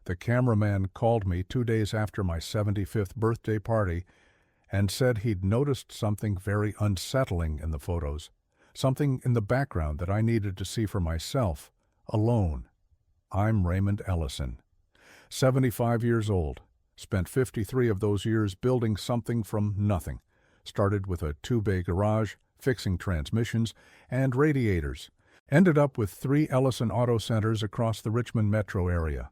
The cameraman called me 2 days after my 75th birthday party and said he'd noticed something very unsettling in the photos, something in the background that I needed to see for myself, alone. I'm Raymond Ellison, 75 years old, spent 53 of those years building something from nothing. Started with a two-bay garage, fixing transmissions and radiators. Ended up with 3 Ellison Auto Centers across the Richmond metro area.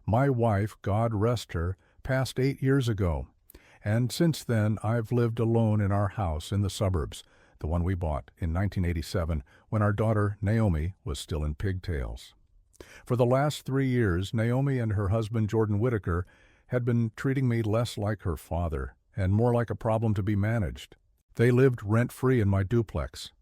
My wife, God rest her, passed 8 years ago, and since then I've lived alone in our house in the suburbs, the one we bought in 1987 when our daughter Naomi was still in pigtails. For the last 3 years, Naomi and her husband Jordan Whitaker had been treating me less like her father and more like a problem to be managed. They lived rent-free in my duplex.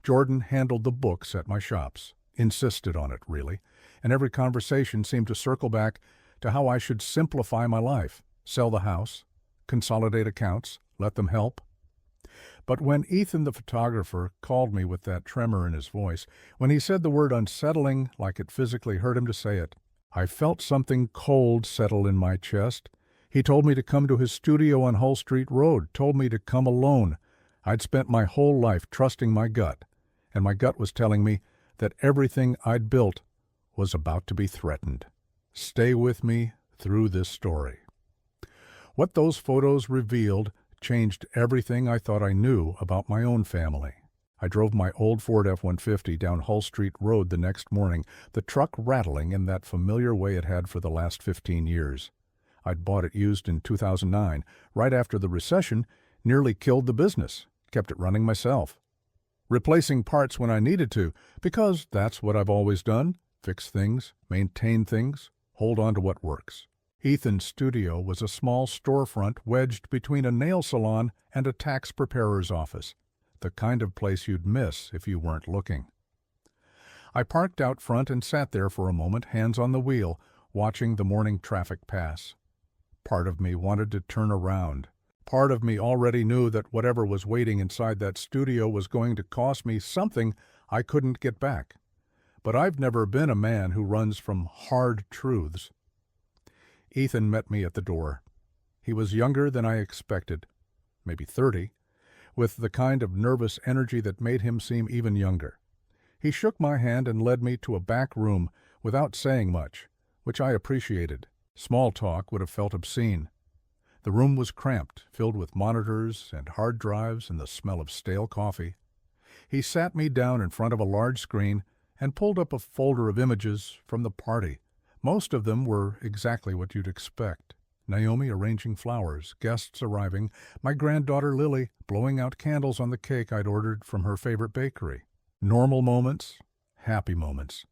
Jordan handled the books at my shops, insisted on it, really, and every conversation seemed to circle back to how I should simplify my life, sell the house, consolidate accounts, let them help. But when Ethan the photographer called me with that tremor in his voice, when he said the word unsettling like it physically hurt him to say it, I felt something cold settle in my chest. He told me to come to his studio on Hull Street Road, told me to come alone. I'd spent my whole life trusting my gut, and my gut was telling me that everything I'd built was about to be threatened. Stay with me through this story. What those photos revealed changed everything I thought I knew about my own family. I drove my old Ford F-150 down Hull Street Road the next morning, the truck rattling in that familiar way it had for the last 15 years. I'd bought it used in 2009, right after the recession nearly killed the business, kept it running myself. Replacing parts when I needed to, because that's what I've always done, fix things, maintain things, hold on to what works. Ethan's studio was a small storefront wedged between a nail salon and a tax preparer's office, the kind of place you'd miss if you weren't looking. I parked out front and sat there for a moment, hands on the wheel, watching the morning traffic pass. Part of me wanted to turn around. Part of me already knew that whatever was waiting inside that studio was going to cost me something I couldn't get back. But I've never been a man who runs from hard truths. Ethan met me at the door. He was younger than I expected, maybe 30, with the kind of nervous energy that made him seem even younger. He shook my hand and led me to a back room without saying much, which I appreciated. Small talk would have felt obscene. The room was cramped, filled with monitors and hard drives and the smell of stale coffee. He sat me down in front of a large screen and pulled up a folder of images from the party. Most of them were exactly what you'd expect. Naomi arranging flowers, guests arriving, my granddaughter Lily blowing out candles on the cake I'd ordered from her favorite bakery. Normal moments, happy moments.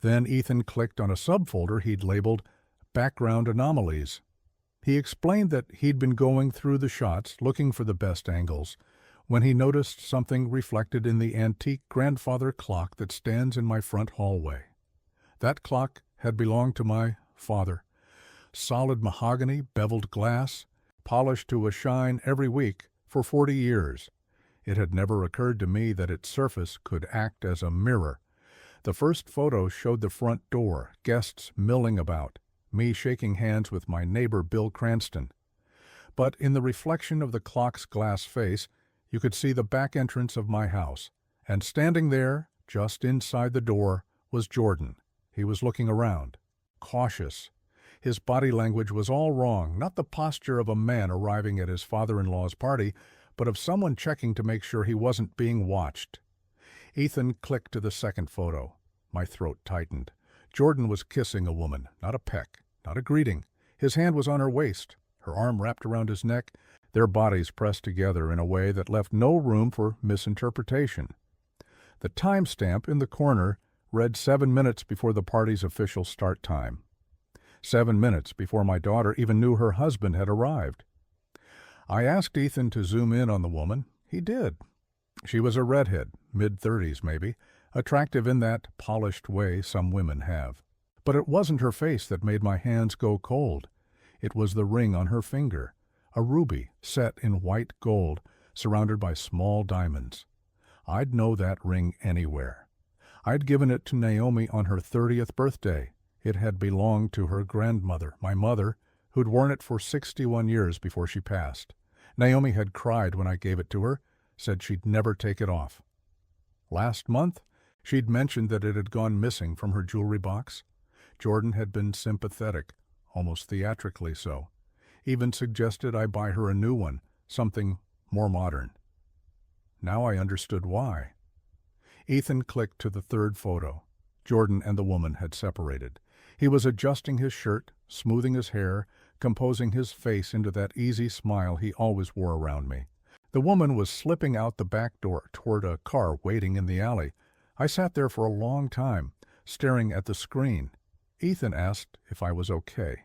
Then Ethan clicked on a subfolder he'd labeled Background Anomalies. He explained that he'd been going through the shots, looking for the best angles, when he noticed something reflected in the antique grandfather clock that stands in my front hallway. That clock had belonged to my father. Solid mahogany, beveled glass, polished to a shine every week for 40 years. It had never occurred to me that its surface could act as a mirror. The first photo showed the front door, guests milling about, me shaking hands with my neighbor Bill Cranston. But in the reflection of the clock's glass face, you could see the back entrance of my house, and standing there, just inside the door, was Jordan. He was looking around, cautious. His body language was all wrong, not the posture of a man arriving at his father-in-law's party, but of someone checking to make sure he wasn't being watched. Ethan clicked to the second photo. My throat tightened. Jordan was kissing a woman, not a peck, not a greeting. His hand was on her waist, her arm wrapped around his neck, their bodies pressed together in a way that left no room for misinterpretation. The timestamp in the corner read 7 minutes before the party's official start time. 7 minutes before my daughter even knew her husband had arrived. I asked Ethan to zoom in on the woman. He did. She was a redhead, mid-30s maybe, attractive in that polished way some women have. But it wasn't her face that made my hands go cold. It was the ring on her finger, a ruby set in white gold, surrounded by small diamonds. I'd know that ring anywhere. I'd given it to Naomi on her 30th birthday. It had belonged to her grandmother, my mother, who'd worn it for 61 years before she passed. Naomi had cried when I gave it to her, said she'd never take it off. Last month, she'd mentioned that it had gone missing from her jewelry box. Jordan had been sympathetic, almost theatrically so. Even suggested I buy her a new one, something more modern. Now I understood why. Ethan clicked to the third photo. Jordan and the woman had separated. He was adjusting his shirt, smoothing his hair, composing his face into that easy smile he always wore around me. The woman was slipping out the back door toward a car waiting in the alley. I sat there for a long time, staring at the screen. Ethan asked if I was okay.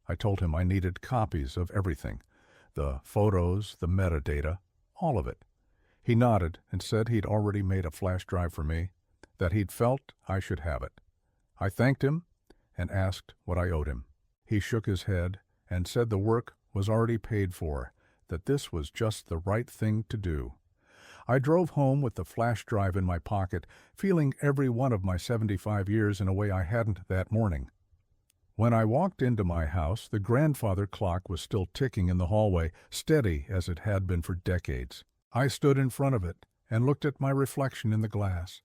I told him I needed copies of everything. The photos, the metadata, all of it. He nodded and said he'd already made a flash drive for me, that he'd felt I should have it. I thanked him and asked what I owed him. He shook his head and said the work was already paid for, that this was just the right thing to do. I drove home with the flash drive in my pocket, feeling every one of my 75 years in a way I hadn't that morning. When I walked into my house, the grandfather clock was still ticking in the hallway, steady as it had been for decades. I stood in front of it and looked at my reflection in the glass.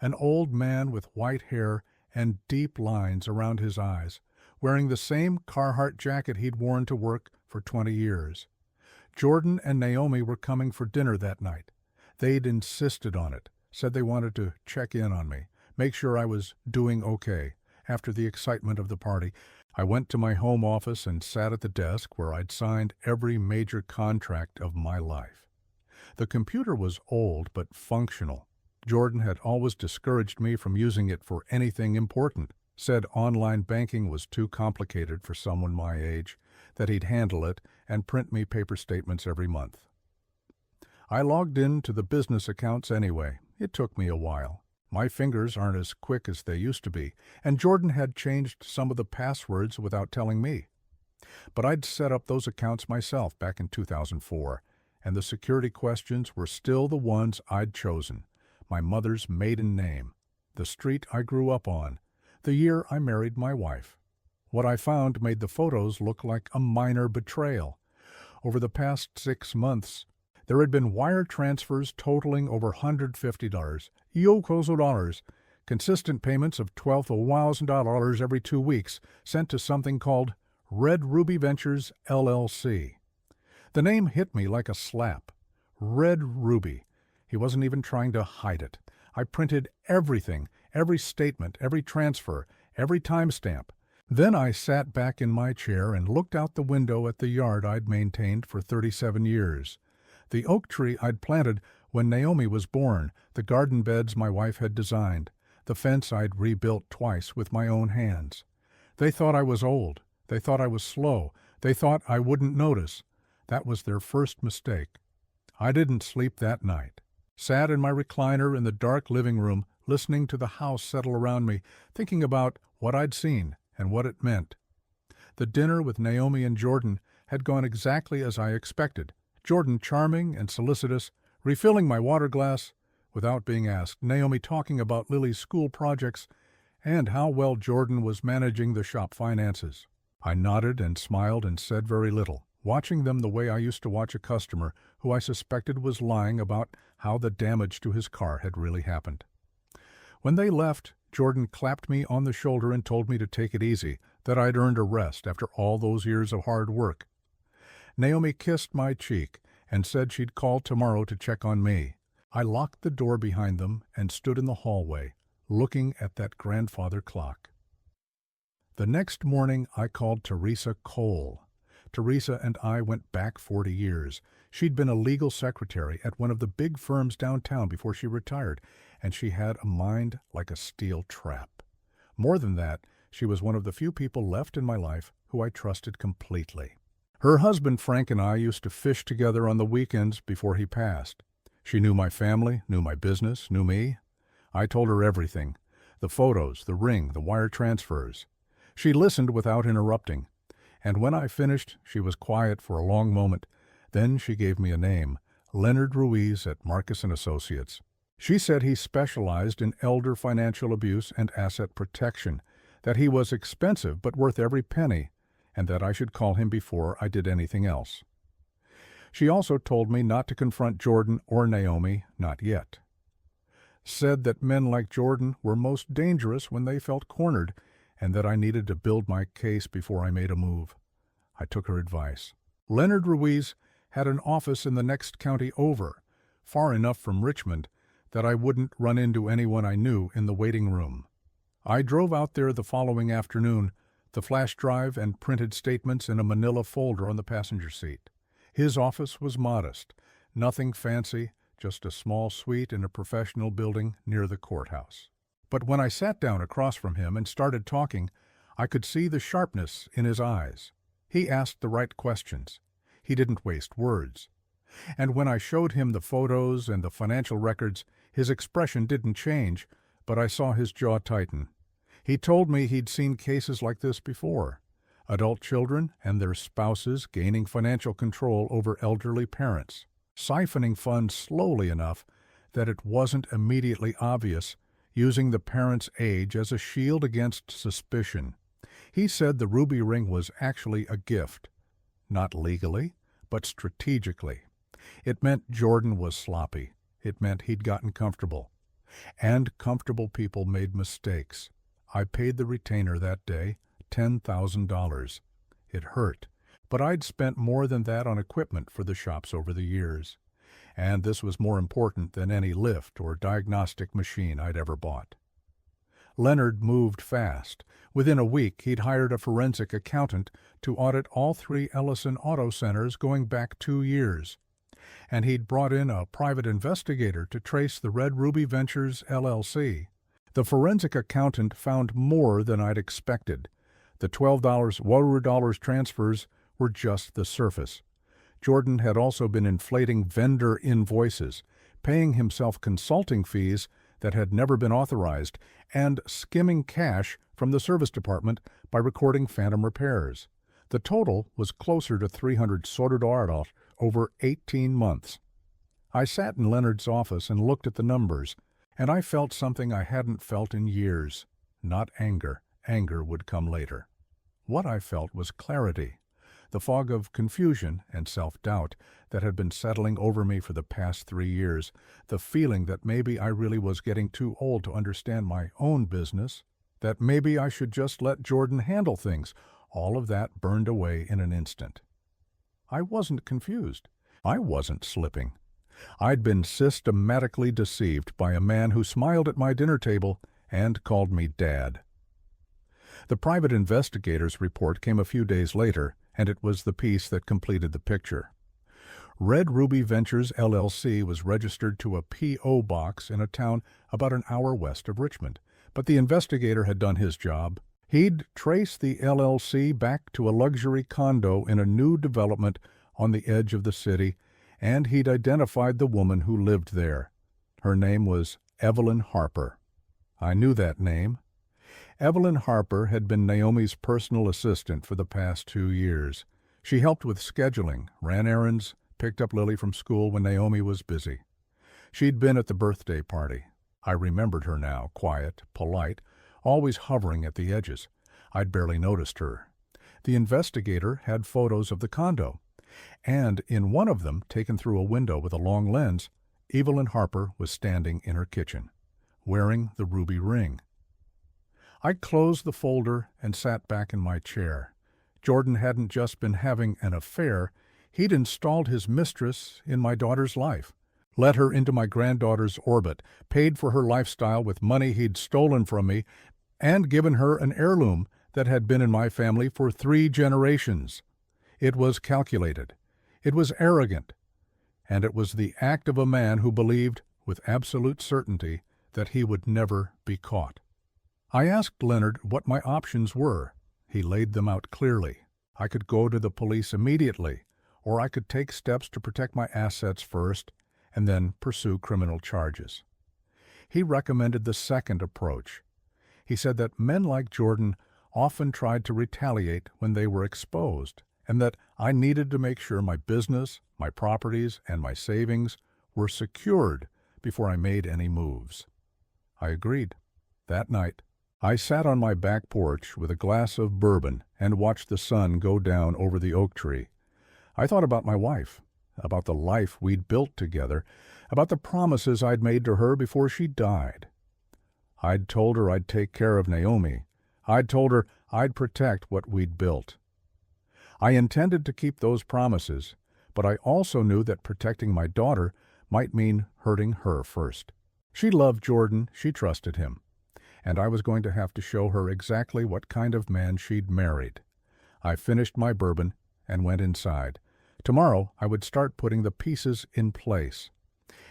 An old man with white hair and deep lines around his eyes, wearing the same Carhartt jacket he'd worn to work for 20 years. Jordan and Naomi were coming for dinner that night. They'd insisted on it, said they wanted to check in on me, make sure I was doing okay. After the excitement of the party, I went to my home office and sat at the desk where I'd signed every major contract of my life. The computer was old but functional. Jordan had always discouraged me from using it for anything important, said online banking was too complicated for someone my age, that he'd handle it and print me paper statements every month. I logged in to the business accounts anyway. It took me a while. My fingers aren't as quick as they used to be, and Jordan had changed some of the passwords without telling me. But I'd set up those accounts myself back in 2004, and the security questions were still the ones I'd chosen. My mother's maiden name, the street I grew up on, the year I married my wife. What I found made the photos look like a minor betrayal. Over the past 6 months, there had been wire transfers totaling over $150, $1,000, consistent payments of $12,000 every 2 weeks sent to something called Red Ruby Ventures, LLC. The name hit me like a slap. Red Ruby. He wasn't even trying to hide it. I printed everything, every statement, every transfer, every timestamp. Then I sat back in my chair and looked out the window at the yard I'd maintained for 37 years. The oak tree I'd planted when Naomi was born, the garden beds my wife had designed, the fence I'd rebuilt twice with my own hands. They thought I was old. They thought I was slow. They thought I wouldn't notice. That was their first mistake. I didn't sleep that night. Sat in my recliner in the dark living room, listening to the house settle around me, thinking about what I'd seen and what it meant. The dinner with Naomi and Jordan had gone exactly as I expected. Jordan charming and solicitous, refilling my water glass without being asked, Naomi talking about Lily's school projects and how well Jordan was managing the shop finances. I nodded and smiled and said very little, watching them the way I used to watch a customer who I suspected was lying about how the damage to his car had really happened. When they left, Jordan clapped me on the shoulder and told me to take it easy, that I'd earned a rest after all those years of hard work. Naomi kissed my cheek and said she'd call tomorrow to check on me. I locked the door behind them and stood in the hallway, looking at that grandfather clock. The next morning I called Teresa Cole. Teresa and I went back 40 years. She'd been a legal secretary at one of the big firms downtown before she retired, and she had a mind like a steel trap. More than that, she was one of the few people left in my life who I trusted completely. Her husband Frank and I used to fish together on the weekends before he passed. She knew my family, knew my business, knew me. I told her everything, the photos, the ring, the wire transfers. She listened without interrupting, and when I finished, she was quiet for a long moment. Then she gave me a name, Leonard Ruiz at Marcus & Associates. She said he specialized in elder financial abuse and asset protection, that he was expensive but worth every penny, and that I should call him before I did anything else. She also told me not to confront Jordan or Naomi, not yet. Said that men like Jordan were most dangerous when they felt cornered, and that I needed to build my case before I made a move. I took her advice. Leonard Ruiz had an office in the next county over, far enough from Richmond that I wouldn't run into anyone I knew in the waiting room. I drove out there the following afternoon, the flash drive and printed statements in a manila folder on the passenger seat. His office was modest, nothing fancy, just a small suite in a professional building near the courthouse. But when I sat down across from him and started talking, I could see the sharpness in his eyes. He asked the right questions. He didn't waste words. And when I showed him the photos and the financial records, his expression didn't change, but I saw his jaw tighten. He told me he'd seen cases like this before. Adult children and their spouses gaining financial control over elderly parents, siphoning funds slowly enough that it wasn't immediately obvious, using the parent's age as a shield against suspicion. He said the ruby ring was actually a gift, not legally, but strategically. It meant Jordan was sloppy. It meant he'd gotten comfortable. And comfortable people made mistakes. I paid the retainer that day $10,000. It hurt, but I'd spent more than that on equipment for the shops over the years. And this was more important than any lift or diagnostic machine I'd ever bought. Leonard moved fast. Within a week, he'd hired a forensic accountant to audit all 3 Ellison Auto Centers going back 2 years. And he'd brought in a private investigator to trace the Red Ruby Ventures, LLC. The forensic accountant found more than I'd expected. The $12 transfers were just the surface. Jordan had also been inflating vendor invoices, paying himself consulting fees that had never been authorized, and skimming cash from the service department by recording phantom repairs. The total was closer to $300 over 18 months. I sat in Leonard's office and looked at the numbers, and I felt something I hadn't felt in years. Not anger. Anger would come later. What I felt was clarity. The fog of confusion and self-doubt that had been settling over me for the past 3 years, the feeling that maybe I really was getting too old to understand my own business, that maybe I should just let Jordan handle things, all of that burned away in an instant. I wasn't confused. I wasn't slipping. I'd been systematically deceived by a man who smiled at my dinner table and called me Dad. The private investigator's report came a few days later, and it was the piece that completed the picture. Red Ruby Ventures, LLC was registered to a P.O. box in a town about an hour west of Richmond, but the investigator had done his job. He'd traced the LLC back to a luxury condo in a new development on the edge of the city, and he'd identified the woman who lived there. Her name was Evelyn Harper. I knew that name. Evelyn Harper had been Naomi's personal assistant for the past 2 years. She helped with scheduling, ran errands, picked up Lily from school when Naomi was busy. She'd been at the birthday party. I remembered her now, quiet, polite, always hovering at the edges. I'd barely noticed her. The investigator had photos of the condo, and in one of them, taken through a window with a long lens, Evelyn Harper was standing in her kitchen, wearing the ruby ring. I closed the folder and sat back in my chair. Jordan hadn't just been having an affair, he'd installed his mistress in my daughter's life, let her into my granddaughter's orbit, paid for her lifestyle with money he'd stolen from me, and given her an heirloom that had been in my family for 3 generations. It was calculated. It was arrogant. And it was the act of a man who believed, with absolute certainty, that he would never be caught. I asked Leonard what my options were. He laid them out clearly. I could go to the police immediately, or I could take steps to protect my assets first and then pursue criminal charges. He recommended the second approach. He said that men like Jordan often tried to retaliate when they were exposed, and that I needed to make sure my business, my properties, and my savings were secured before I made any moves. I agreed. That night, I sat on my back porch with a glass of bourbon and watched the sun go down over the oak tree. I thought about my wife, about the life we'd built together, about the promises I'd made to her before she died. I'd told her I'd take care of Naomi. I'd told her I'd protect what we'd built. I intended to keep those promises, but I also knew that protecting my daughter might mean hurting her first. She loved Jordan, she trusted him, and I was going to have to show her exactly what kind of man she'd married. I finished my bourbon and went inside. Tomorrow I would start putting the pieces in place.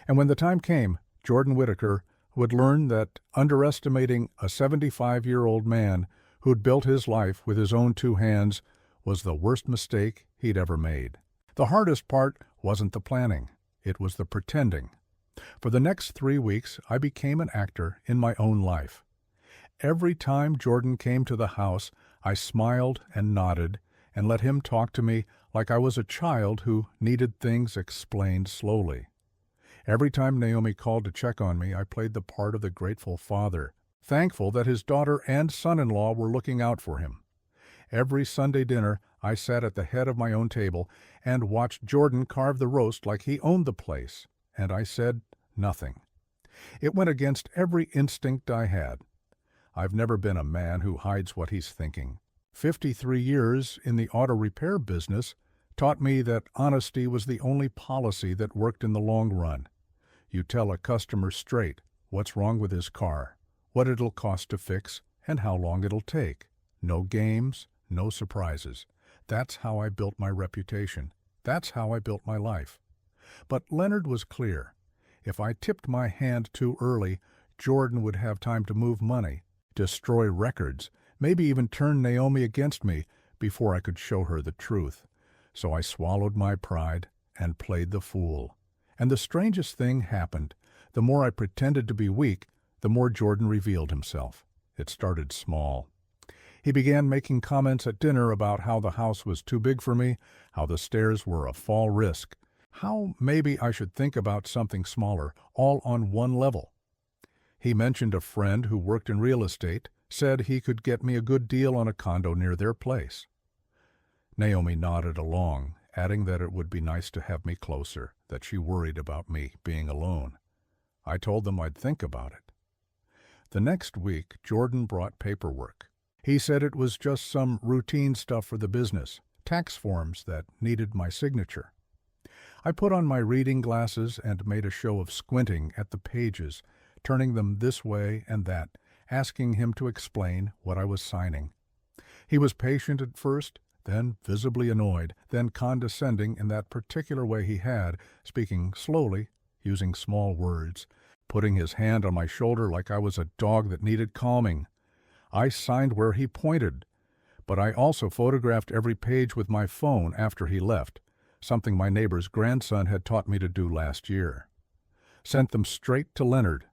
And when the time came, Jordan Whitaker would learn that underestimating a 75-year-old man who'd built his life with his own two hands was the worst mistake he'd ever made. The hardest part wasn't the planning, it was the pretending. For the next 3 weeks, I became an actor in my own life. Every time Jordan came to the house, I smiled and nodded and let him talk to me like I was a child who needed things explained slowly. Every time Naomi called to check on me, I played the part of the grateful father, thankful that his daughter and son-in-law were looking out for him. Every Sunday dinner, I sat at the head of my own table and watched Jordan carve the roast like he owned the place, and I said nothing. It went against every instinct I had. I've never been a man who hides what he's thinking. 53 years in the auto repair business taught me that honesty was the only policy that worked in the long run. You tell a customer straight what's wrong with his car, what it'll cost to fix, and how long it'll take. No games, no surprises. That's how I built my reputation. That's how I built my life. But Leonard was clear. If I tipped my hand too early, Jordan would have time to move money, destroy records, maybe even turn Naomi against me before I could show her the truth. So I swallowed my pride and played the fool. And the strangest thing happened. The more I pretended to be weak, the more Jordan revealed himself. It started small. He began making comments at dinner about how the house was too big for me, how the stairs were a fall risk, how maybe I should think about something smaller, all on one level. He mentioned a friend who worked in real estate, said he could get me a good deal on a condo near their place. Naomi nodded along, adding that it would be nice to have me closer, that she worried about me being alone. I told them I'd think about it. The next week, Jordan brought paperwork. He said it was just some routine stuff for the business, tax forms that needed my signature. I put on my reading glasses and made a show of squinting at the pages, turning them this way and that, asking him to explain what I was signing. He was patient at first, then visibly annoyed, then condescending in that particular way he had, speaking slowly, using small words, putting his hand on my shoulder like I was a dog that needed calming. I signed where he pointed, but I also photographed every page with my phone after he left, something my neighbor's grandson had taught me to do last year. Sent them straight to Leonard.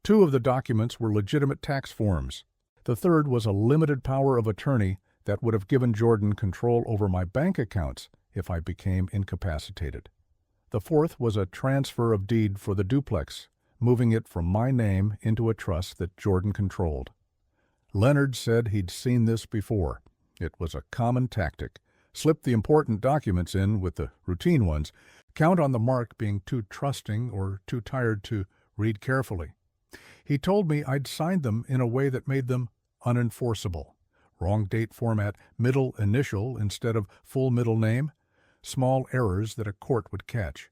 2 of the documents were legitimate tax forms. The third was a limited power of attorney that would have given Jordan control over my bank accounts if I became incapacitated. The fourth was a transfer of deed for the duplex, moving it from my name into a trust that Jordan controlled. Leonard said he'd seen this before. It was a common tactic. Slip the important documents in with the routine ones. Count on the mark being too trusting or too tired to read carefully. He told me I'd signed them in a way that made them unenforceable. Wrong date format, middle initial instead of full middle name. Small errors that a court would catch.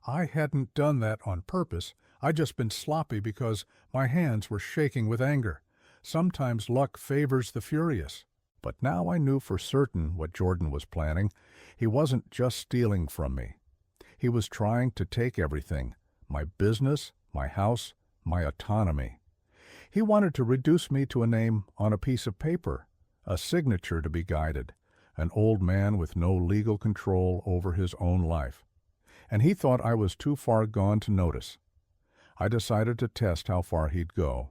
I hadn't done that on purpose. I'd just been sloppy because my hands were shaking with anger. Sometimes luck favors the furious. But now I knew for certain what Jordan was planning. He wasn't just stealing from me. He was trying to take everything, my business, my house, my autonomy. He wanted to reduce me to a name on a piece of paper, a signature to be guided, an old man with no legal control over his own life. And he thought I was too far gone to notice. I decided to test how far he'd go.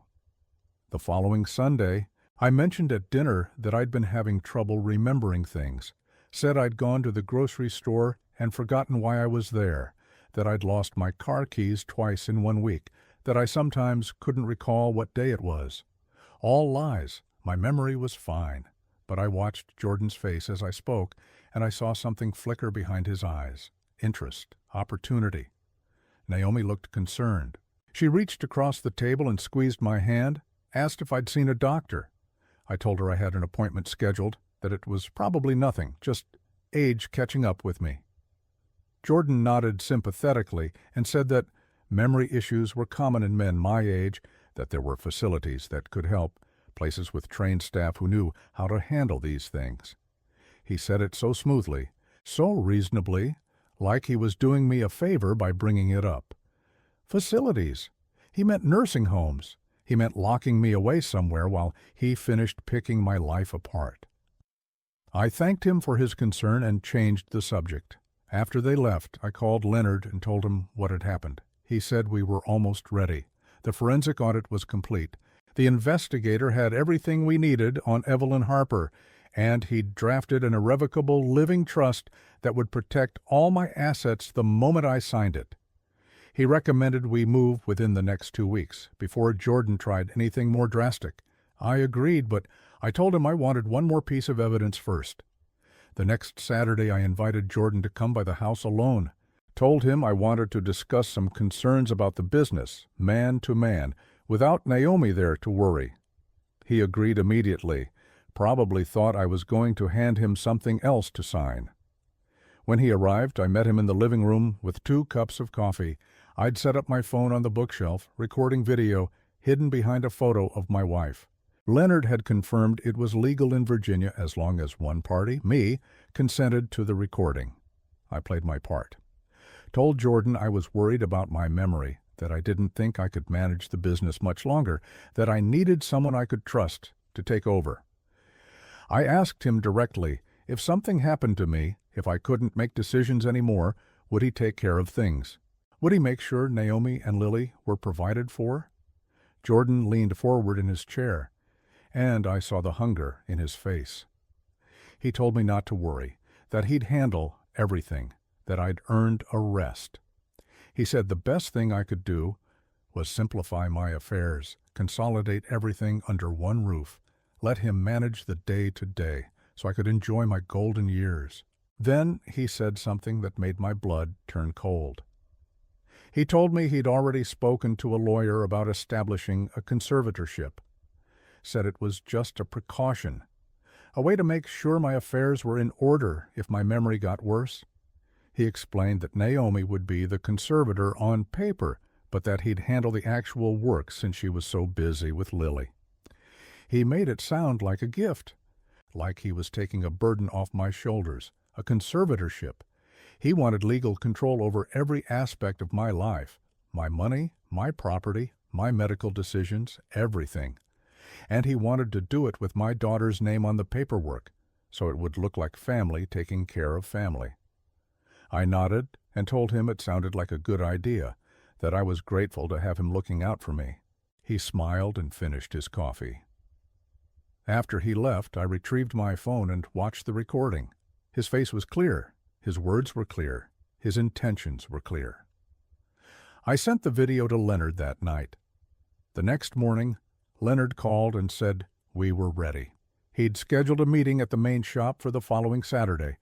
The following Sunday, I mentioned at dinner that I'd been having trouble remembering things, said I'd gone to the grocery store and forgotten why I was there, that I'd lost my car keys twice in 1 week, that I sometimes couldn't recall what day it was. All lies. My memory was fine. But I watched Jordan's face as I spoke, and I saw something flicker behind his eyes. Interest. Opportunity. Naomi looked concerned. She reached across the table and squeezed my hand, asked if I'd seen a doctor. I told her I had an appointment scheduled, that it was probably nothing, just age catching up with me. Jordan nodded sympathetically and said that memory issues were common in men my age, that there were facilities that could help, places with trained staff who knew how to handle these things. He said it so smoothly, so reasonably, like he was doing me a favor by bringing it up. Facilities. He meant nursing homes. He meant locking me away somewhere while he finished picking my life apart. I thanked him for his concern and changed the subject. After they left, I called Leonard and told him what had happened. He said we were almost ready. The forensic audit was complete. The investigator had everything we needed on Evelyn Harper, and he'd drafted an irrevocable living trust that would protect all my assets the moment I signed it. He recommended we move within the next 2 weeks, before Jordan tried anything more drastic. I agreed, but I told him I wanted one more piece of evidence first. The next Saturday I invited Jordan to come by the house alone. Told him I wanted to discuss some concerns about the business, man to man, without Naomi there to worry. He agreed immediately, probably thought I was going to hand him something else to sign. When he arrived, I met him in the living room with 2 cups of coffee. I'd set up my phone on the bookshelf, recording video, hidden behind a photo of my wife. Leonard had confirmed it was legal in Virginia as long as one party, me, consented to the recording. I played my part. Told Jordan I was worried about my memory, that I didn't think I could manage the business much longer, that I needed someone I could trust to take over. I asked him directly, if something happened to me, if I couldn't make decisions anymore, would he take care of things? Would he make sure Naomi and Lily were provided for? Jordan leaned forward in his chair, and I saw the hunger in his face. He told me not to worry, that he'd handle everything, that I'd earned a rest. He said the best thing I could do was simplify my affairs, consolidate everything under one roof, let him manage the day-to-day, so I could enjoy my golden years. Then he said something that made my blood turn cold. He told me he'd already spoken to a lawyer about establishing a conservatorship. Said it was just a precaution, a way to make sure my affairs were in order if my memory got worse. He explained that Naomi would be the conservator on paper, but that he'd handle the actual work since she was so busy with Lily. He made it sound like a gift, like he was taking a burden off my shoulders, a conservatorship. He wanted legal control over every aspect of my life, my money, my property, my medical decisions, everything. And he wanted to do it with my daughter's name on the paperwork, so it would look like family taking care of family. I nodded and told him it sounded like a good idea, that I was grateful to have him looking out for me. He smiled and finished his coffee. After he left, I retrieved my phone and watched the recording. His face was clear. His words were clear. His intentions were clear. I sent the video to Leonard that night. The next morning, Leonard called and said we were ready. He'd scheduled a meeting at the main shop for the following Saturday,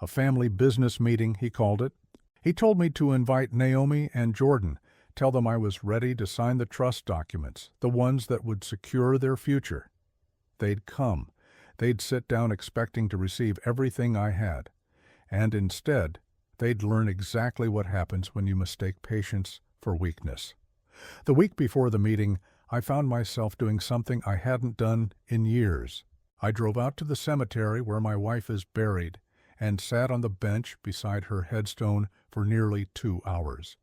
a family business meeting, he called it. He told me to invite Naomi and Jordan, tell them I was ready to sign the trust documents, the ones that would secure their future. They'd come. They'd sit down expecting to receive everything I had. And instead, they'd learn exactly what happens when you mistake patience for weakness. The week before the meeting, I found myself doing something I hadn't done in years. I drove out to the cemetery where my wife is buried and sat on the bench beside her headstone for nearly 2 hours.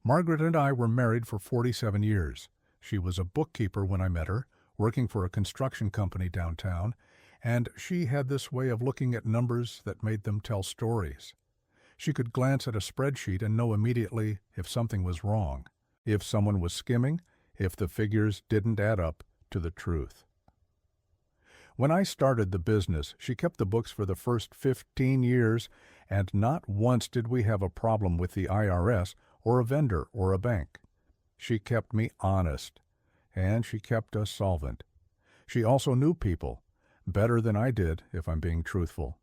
Margaret and I were married for 47 years. She was a bookkeeper when I met her, working for a construction company downtown, and she had this way of looking at numbers that made them tell stories. She could glance at a spreadsheet and know immediately if something was wrong, if someone was skimming, if the figures didn't add up to the truth. When I started the business, she kept the books for the first 15 years, and not once did we have a problem with the IRS or a vendor or a bank. She kept me honest. and she kept us solvent. She also knew people, better than I did, if I'm being truthful.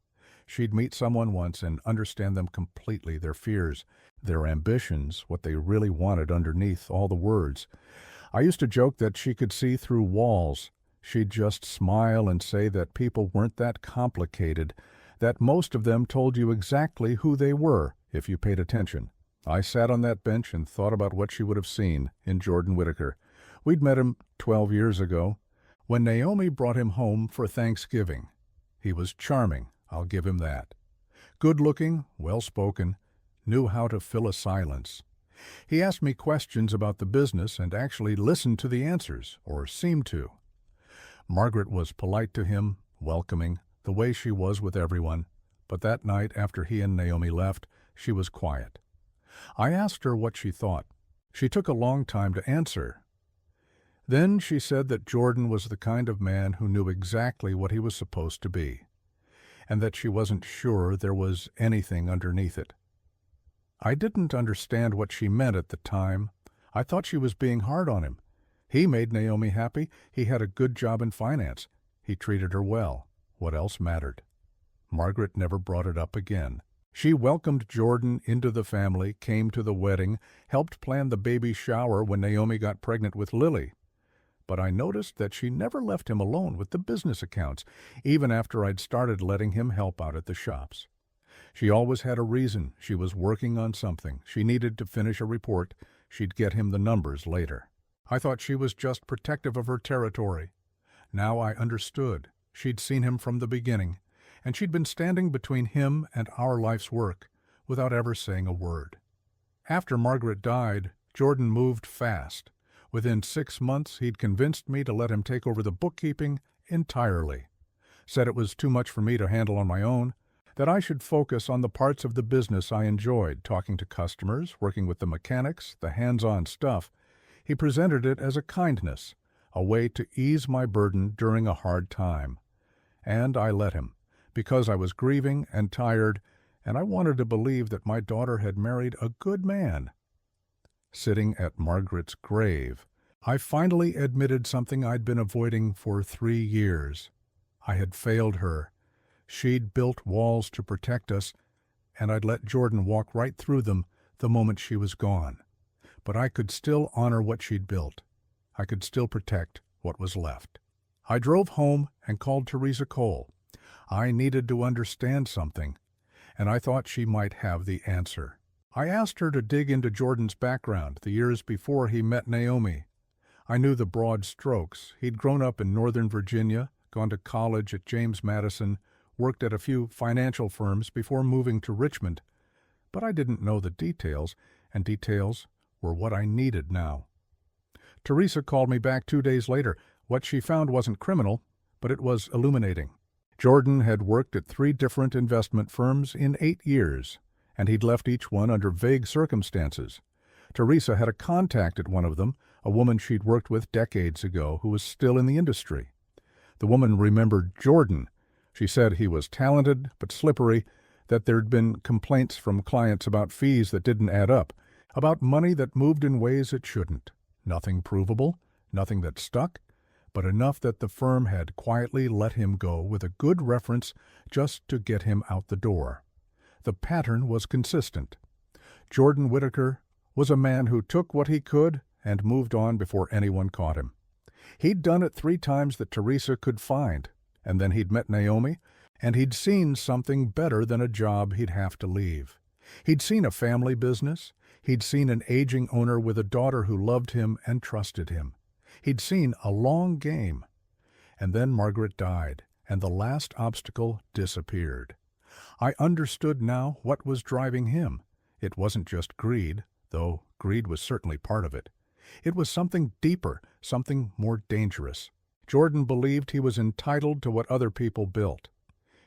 She'd meet someone once and understand them completely, their fears, their ambitions, what they really wanted underneath all the words. I used to joke that she could see through walls. She'd just smile and say that people weren't that complicated, that most of them told you exactly who they were if you paid attention. I sat on that bench and thought about what she would have seen in Jordan Whittaker. We'd met him 12 years ago, when Naomi brought him home for Thanksgiving. He was charming, I'll give him that. Good-looking, well-spoken, knew how to fill a silence. He asked me questions about the business and actually listened to the answers, or seemed to. Margaret was polite to him, welcoming, the way she was with everyone, but that night after he and Naomi left, she was quiet. I asked her what she thought. She took a long time to answer. Then she said that Jordan was the kind of man who knew exactly what he was supposed to be, and that she wasn't sure there was anything underneath it. I didn't understand what she meant at the time. I thought she was being hard on him. He made Naomi happy. He had a good job in finance. He treated her well. What else mattered? Margaret never brought it up again. She welcomed Jordan into the family, came to the wedding, helped plan the baby shower when Naomi got pregnant with Lily. But I noticed that she never left him alone with the business accounts, even after I'd started letting him help out at the shops. She always had a reason. She was working on something. She needed to finish a report. She'd get him the numbers later. I thought she was just protective of her territory. Now I understood. She'd seen him from the beginning, and she'd been standing between him and our life's work without ever saying a word. After Margaret died, Jordan moved fast. Within 6 months, he'd convinced me to let him take over the bookkeeping entirely. Said it was too much for me to handle on my own, that I should focus on the parts of the business I enjoyed, talking to customers, working with the mechanics, the hands-on stuff. He presented it as a kindness, a way to ease my burden during a hard time. And I let him, because I was grieving and tired, and I wanted to believe that my daughter had married a good man. Sitting at Margaret's grave, I finally admitted something I'd been avoiding for 3 years. I had failed her. She'd built walls to protect us, and I'd let Jordan walk right through them the moment she was gone. But I could still honor what she'd built. I could still protect what was left. I drove home and called Teresa Cole. I needed to understand something, and I thought she might have the answer. I asked her to dig into Jordan's background, the years before he met Naomi. I knew the broad strokes. He'd grown up in Northern Virginia, gone to college at James Madison, worked at a few financial firms before moving to Richmond. But I didn't know the details, and details were what I needed now. Teresa called me back 2 days later. What she found wasn't criminal, but it was illuminating. Jordan had worked at 3 different investment firms in 8 years, and he'd left each one under vague circumstances. Teresa had a contact at one of them, a woman she'd worked with decades ago who was still in the industry. The woman remembered Jordan. She said he was talented but slippery, that there'd been complaints from clients about fees that didn't add up, about money that moved in ways it shouldn't. Nothing provable, nothing that stuck, but enough that the firm had quietly let him go with a good reference just to get him out the door. The pattern was consistent. Jordan Whittaker was a man who took what he could and moved on before anyone caught him. He'd done it 3 times that Teresa could find, and then he'd met Naomi, and he'd seen something better than a job he'd have to leave. He'd seen a family business. He'd seen an aging owner with a daughter who loved him and trusted him. He'd seen a long game. And then Margaret died, and the last obstacle disappeared. I understood now what was driving him. It wasn't just greed, though greed was certainly part of it. It was something deeper, something more dangerous. Jordan believed he was entitled to what other people built.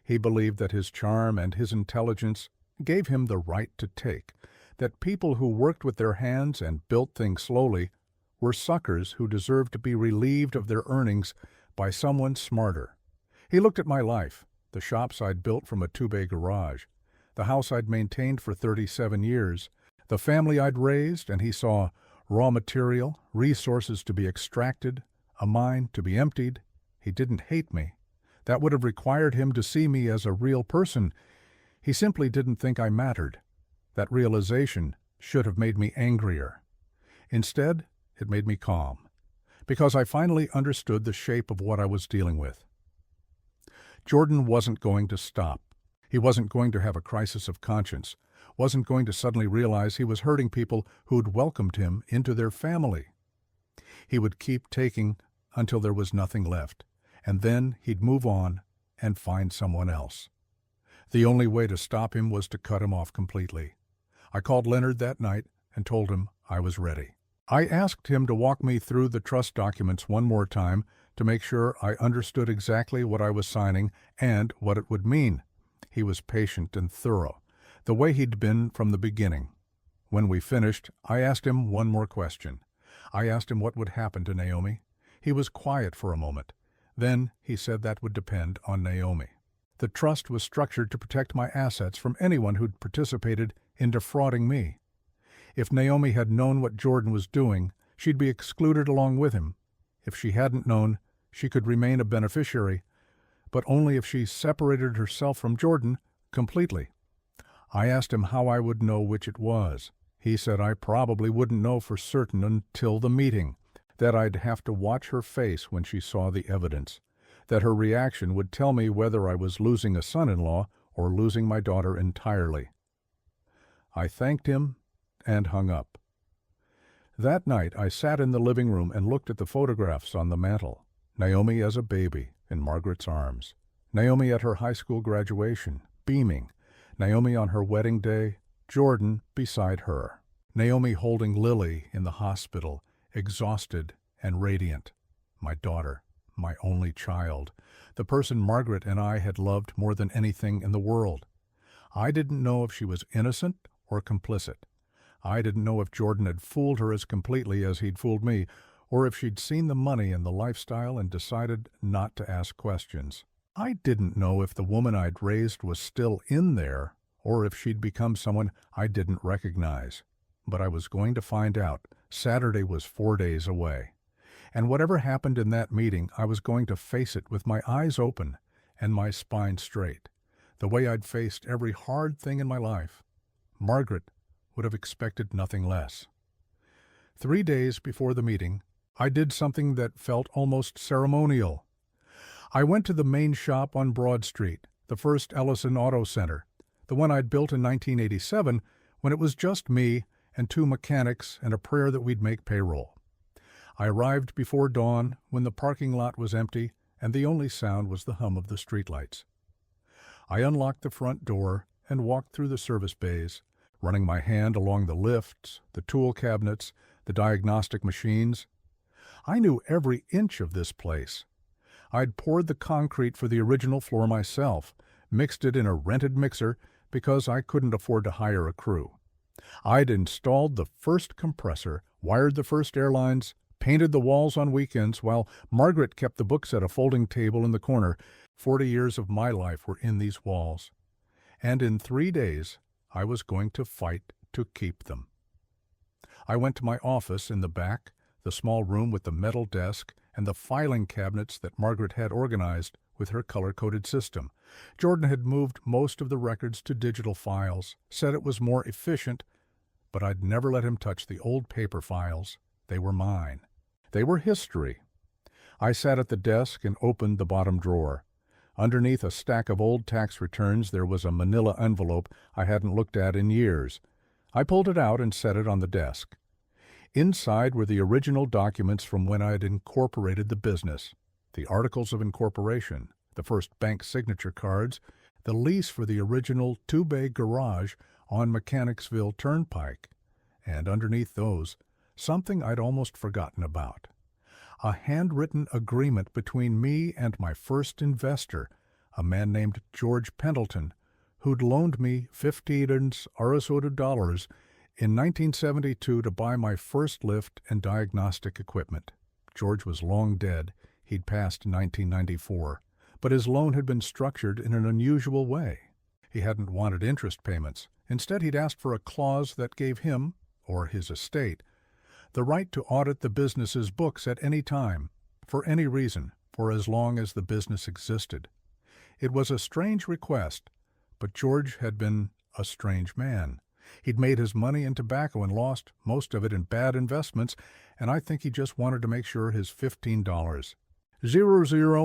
He believed that his charm and his intelligence gave him the right to take, that people who worked with their hands and built things slowly were suckers who deserved to be relieved of their earnings by someone smarter. He looked at my life, the shops I'd built from a 2-bay garage, the house I'd maintained for 37 years, the family I'd raised, and he saw Raw material, resources to be extracted, a mine to be emptied. He didn't hate me. That would have required him to see me as a real person. He simply didn't think I mattered. That realization should have made me angrier. Instead, it made me calm, because I finally understood the shape of what I was dealing with. Jordan wasn't going to stop. He wasn't going to have a crisis of conscience, wasn't going to suddenly realize he was hurting people who'd welcomed him into their family. He would keep taking until there was nothing left, and then he'd move on and find someone else. The only way to stop him was to cut him off completely. I called Leonard that night and told him I was ready. I asked him to walk me through the trust documents one more time to make sure I understood exactly what I was signing and what it would mean. He was patient and thorough, the way he'd been from the beginning. When we finished, I asked him one more question. I asked him what would happen to Naomi. He was quiet for a moment. Then he said that would depend on Naomi. The trust was structured to protect my assets from anyone who'd participated in defrauding me. If Naomi had known what Jordan was doing, she'd be excluded along with him. If she hadn't known, she could remain a beneficiary, but only if she separated herself from Jordan completely. I asked him how I would know which it was. He said I probably wouldn't know for certain until the meeting, that I'd have to watch her face when she saw the evidence, that her reaction would tell me whether I was losing a son-in-law or losing my daughter entirely. I thanked him and hung up. That night I sat in the living room and looked at the photographs on the mantel. Naomi as a baby in Margaret's arms. Naomi at her high school graduation, beaming. Naomi on her wedding day, Jordan beside her. Naomi holding Lily in the hospital, exhausted and radiant. My daughter, my only child, the person Margaret and I had loved more than anything in the world. I didn't know if she was innocent or complicit. I didn't know if Jordan had fooled her as completely as he'd fooled me, or if she'd seen the money and the lifestyle and decided not to ask questions. I didn't know if the woman I'd raised was still in there, or if she'd become someone I didn't recognize. But I was going to find out. Saturday was 4 days away. And whatever happened in that meeting, I was going to face it with my eyes open and my spine straight, the way I'd faced every hard thing in my life. Margaret would have expected nothing less. 3 days before the meeting, I did something that felt almost ceremonial. I went to the main shop on Broad Street, the first Ellison Auto Center, the one I'd built in 1987 when it was just me and 2 mechanics and a prayer that we'd make payroll. I arrived before dawn when the parking lot was empty and the only sound was the hum of the streetlights. I unlocked the front door and walked through the service bays, running my hand along the lifts, the tool cabinets, the diagnostic machines. I knew every inch of this place. I'd poured the concrete for the original floor myself, mixed it in a rented mixer because I couldn't afford to hire a crew. I'd installed the first compressor, wired the first air lines, painted the walls on weekends while Margaret kept the books at a folding table in the corner. 40 years of my life were in these walls. And in 3 days, I was going to fight to keep them. I went to my office in the back, the small room with the metal desk and the filing cabinets that Margaret had organized with her color-coded system. Jordan had moved most of the records to digital files, said it was more efficient, but I'd never let him touch the old paper files. They were mine. They were history. I sat at the desk and opened the bottom drawer. Underneath a stack of old tax returns there was a manila envelope I hadn't looked at in years. I pulled it out and set it on the desk. Inside were the original documents from when I had incorporated the business, the articles of incorporation, the first bank signature cards, the lease for the original 2-bay garage on Mechanicsville Turnpike, and underneath those, something I'd almost forgotten about. A handwritten agreement between me and my first investor, a man named George Pendleton, who'd loaned me $15,000 in 1972 to buy my first lift and diagnostic equipment. George was long dead. He'd passed in 1994, but his loan had been structured in an unusual way. He hadn't wanted interest payments. Instead, he'd asked for a clause that gave him, or his estate, the right to audit the business's books at any time, for any reason, for as long as the business existed. It was a strange request, but George had been a strange man. He'd made his money in tobacco and lost most of it in bad investments, and I think he just wanted to make sure his $15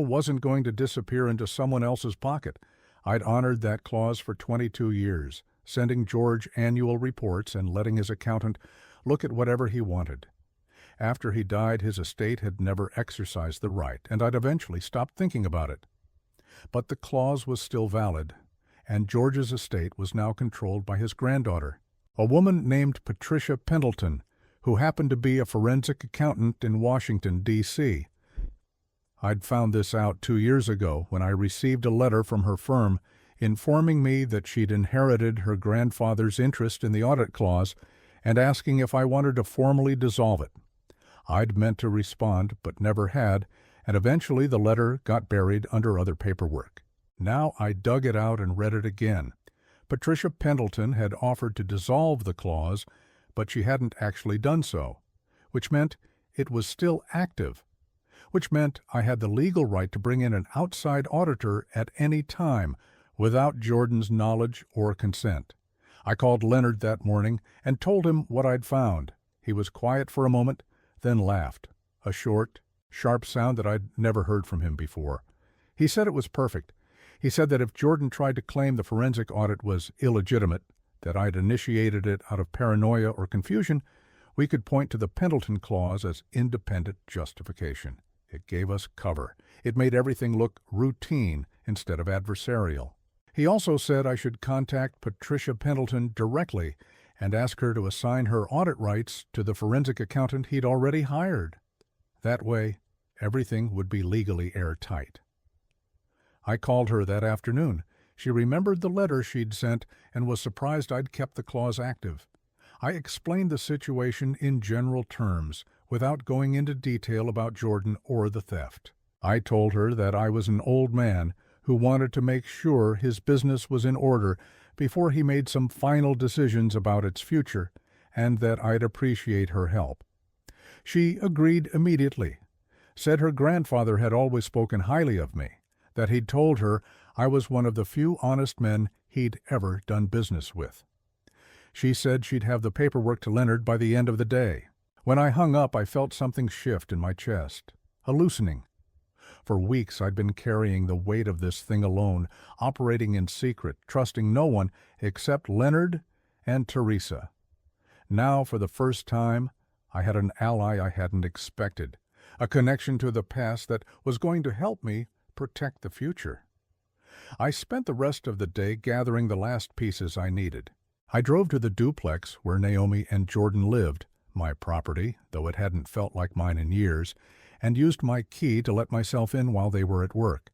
wasn't going to disappear into someone else's pocket. I'd honored that clause for 22 years, sending George annual reports and letting his accountant look at whatever he wanted. After he died, his estate had never exercised the right, and I'd eventually stopped thinking about it. But the clause was still valid, and George's estate was now controlled by his granddaughter, a woman named Patricia Pendleton, who happened to be a forensic accountant in Washington, D.C. I'd found this out 2 years ago when I received a letter from her firm informing me that she'd inherited her grandfather's interest in the audit clause and asking if I wanted to formally dissolve it. I'd meant to respond, but never had, and eventually the letter got buried under other paperwork. Now I dug it out and read it again. Patricia Pendleton had offered to dissolve the clause, but she hadn't actually done so, which meant it was still active, which meant I had the legal right to bring in an outside auditor at any time without Jordan's knowledge or consent. I called Leonard that morning and told him what I'd found. He was quiet for a moment, then laughed, a short, sharp sound that I'd never heard from him before. He said it was perfect. He said that if Jordan tried to claim the forensic audit was illegitimate, that I'd initiated it out of paranoia or confusion, we could point to the Pendleton clause as independent justification. It gave us cover. It made everything look routine instead of adversarial. He also said I should contact Patricia Pendleton directly and ask her to assign her audit rights to the forensic accountant he'd already hired. That way, everything would be legally airtight. I called her that afternoon. She remembered the letter she'd sent and was surprised I'd kept the clause active. I explained the situation in general terms, without going into detail about Jordan or the theft. I told her that I was an old man who wanted to make sure his business was in order before he made some final decisions about its future, and that I'd appreciate her help. She agreed immediately, said her grandfather had always spoken highly of me, that he'd told her I was one of the few honest men he'd ever done business with. She said she'd have the paperwork to Leonard by the end of the day. When I hung up, I felt something shift in my chest, a loosening. For weeks I'd been carrying the weight of this thing alone, operating in secret, trusting no one except Leonard and Teresa. Now, for the first time, I had an ally I hadn't expected, a connection to the past that was going to help me protect the future. I spent the rest of the day gathering the last pieces I needed. I drove to the duplex where Naomi and Jordan lived, my property, though it hadn't felt like mine in years, and used my key to let myself in while they were at work.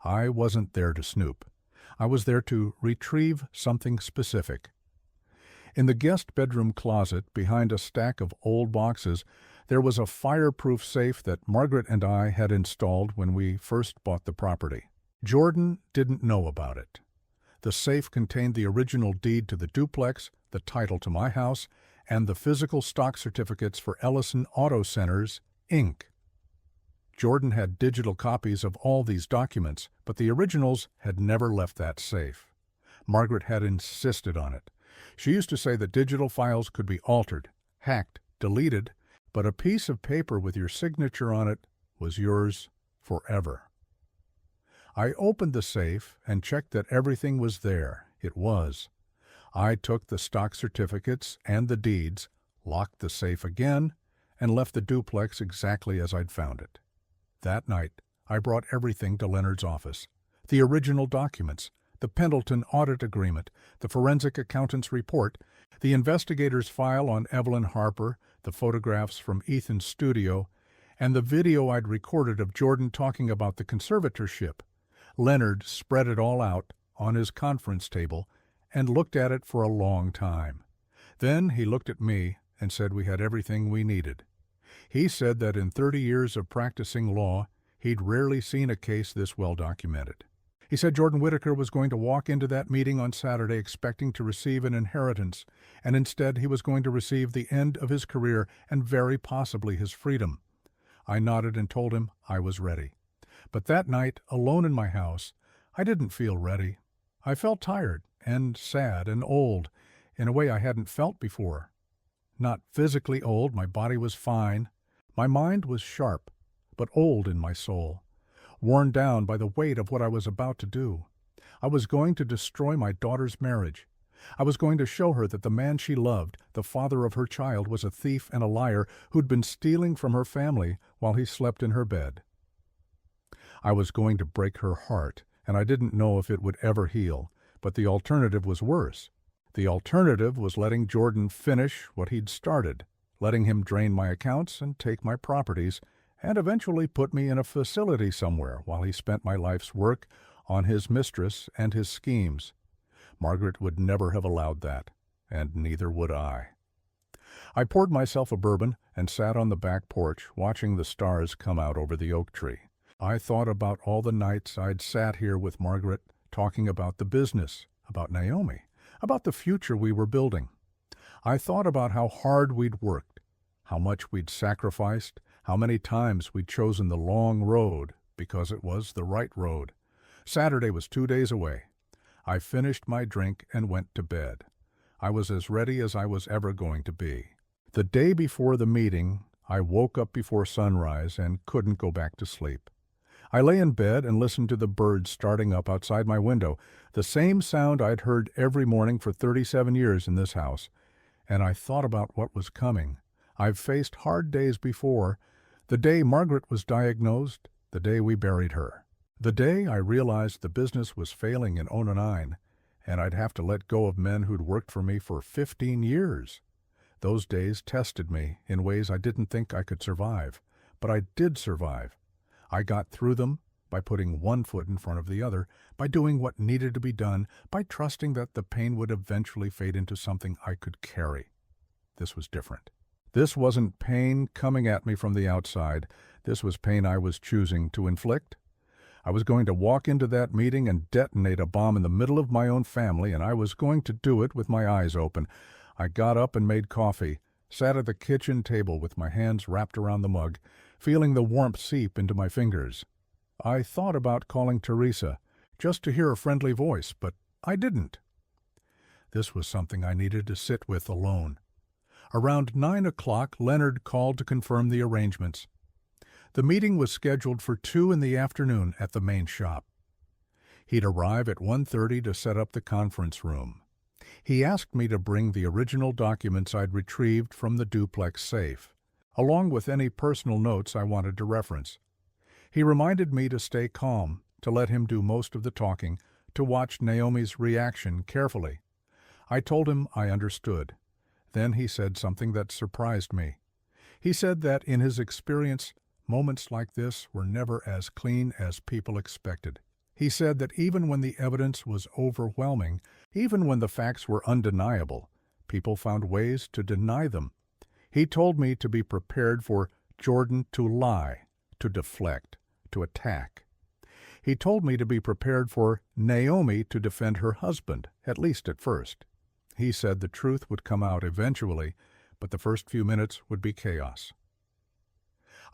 I wasn't there to snoop. I was there to retrieve something specific. In the guest bedroom closet, behind a stack of old boxes, there was a fireproof safe that Margaret and I had installed when we first bought the property. Jordan didn't know about it. The safe contained the original deed to the duplex, the title to my house, and the physical stock certificates for Ellison Auto Centers, Inc. Jordan had digital copies of all these documents, but the originals had never left that safe. Margaret had insisted on it. She used to say that digital files could be altered, hacked, deleted, but a piece of paper with your signature on it was yours forever. I opened the safe and checked that everything was there. It was. I took the stock certificates and the deeds, locked the safe again, and left the duplex exactly as I'd found it. That night, I brought everything to Leonard's office. The original documents, the Pendleton audit agreement, the forensic accountant's report, the investigator's file on Evelyn Harper, the photographs from Ethan's studio, and the video I'd recorded of Jordan talking about the conservatorship. Leonard spread it all out on his conference table and looked at it for a long time. Then he looked at me and said we had everything we needed. He said that in 30 years of practicing law, he'd rarely seen a case this well documented. He said Jordan Whitaker was going to walk into that meeting on Saturday expecting to receive an inheritance, and instead he was going to receive the end of his career and very possibly his freedom. I nodded and told him I was ready. But that night, alone in my house, I didn't feel ready. I felt tired and sad and old in a way I hadn't felt before. Not physically old, my body was fine. My mind was sharp, but old in my soul, worn down by the weight of what I was about to do. I was going to destroy my daughter's marriage. I was going to show her that the man she loved, the father of her child, was a thief and a liar who'd been stealing from her family while he slept in her bed. I was going to break her heart, and I didn't know if it would ever heal, but the alternative was worse. The alternative was letting Jordan finish what he'd started, letting him drain my accounts and take my properties, and eventually put me in a facility somewhere while he spent my life's work on his mistress and his schemes. Margaret would never have allowed that, and neither would I. I poured myself a bourbon and sat on the back porch watching the stars come out over the oak tree. I thought about all the nights I'd sat here with Margaret talking about the business, about Naomi, about the future we were building. I thought about how hard we'd worked, how much we'd sacrificed, how many times we'd chosen the long road because it was the right road. Saturday was 2 days away. I finished my drink and went to bed. I was as ready as I was ever going to be. The day before the meeting, I woke up before sunrise and couldn't go back to sleep. I lay in bed and listened to the birds starting up outside my window, the same sound I'd heard every morning for 37 years in this house. And I thought about what was coming. I've faced hard days before. The day Margaret was diagnosed, the day we buried her. The day I realized the business was failing in 2009, and I'd have to let go of men who'd worked for me for 15 years. Those days tested me in ways I didn't think I could survive, but I did survive. I got through them by putting one foot in front of the other, by doing what needed to be done, by trusting that the pain would eventually fade into something I could carry. This was different. This wasn't pain coming at me from the outside. This was pain I was choosing to inflict. I was going to walk into that meeting and detonate a bomb in the middle of my own family, and I was going to do it with my eyes open. I got up and made coffee, sat at the kitchen table with my hands wrapped around the mug, feeling the warmth seep into my fingers. I thought about calling Teresa, just to hear a friendly voice, but I didn't. This was something I needed to sit with alone. Around 9 o'clock, Leonard called to confirm the arrangements. The meeting was scheduled for 2 in the afternoon at the main shop. He'd arrive at 1:30 to set up the conference room. He asked me to bring the original documents I'd retrieved from the duplex safe, along with any personal notes I wanted to reference. He reminded me to stay calm, to let him do most of the talking, to watch Naomi's reaction carefully. I told him I understood. Then he said something that surprised me. He said that in his experience, moments like this were never as clean as people expected. He said that even when the evidence was overwhelming, even when the facts were undeniable, people found ways to deny them. He told me to be prepared for Jordan to lie, to deflect, to attack. He told me to be prepared for Naomi to defend her husband, at least at first. He said the truth would come out eventually, but the first few minutes would be chaos.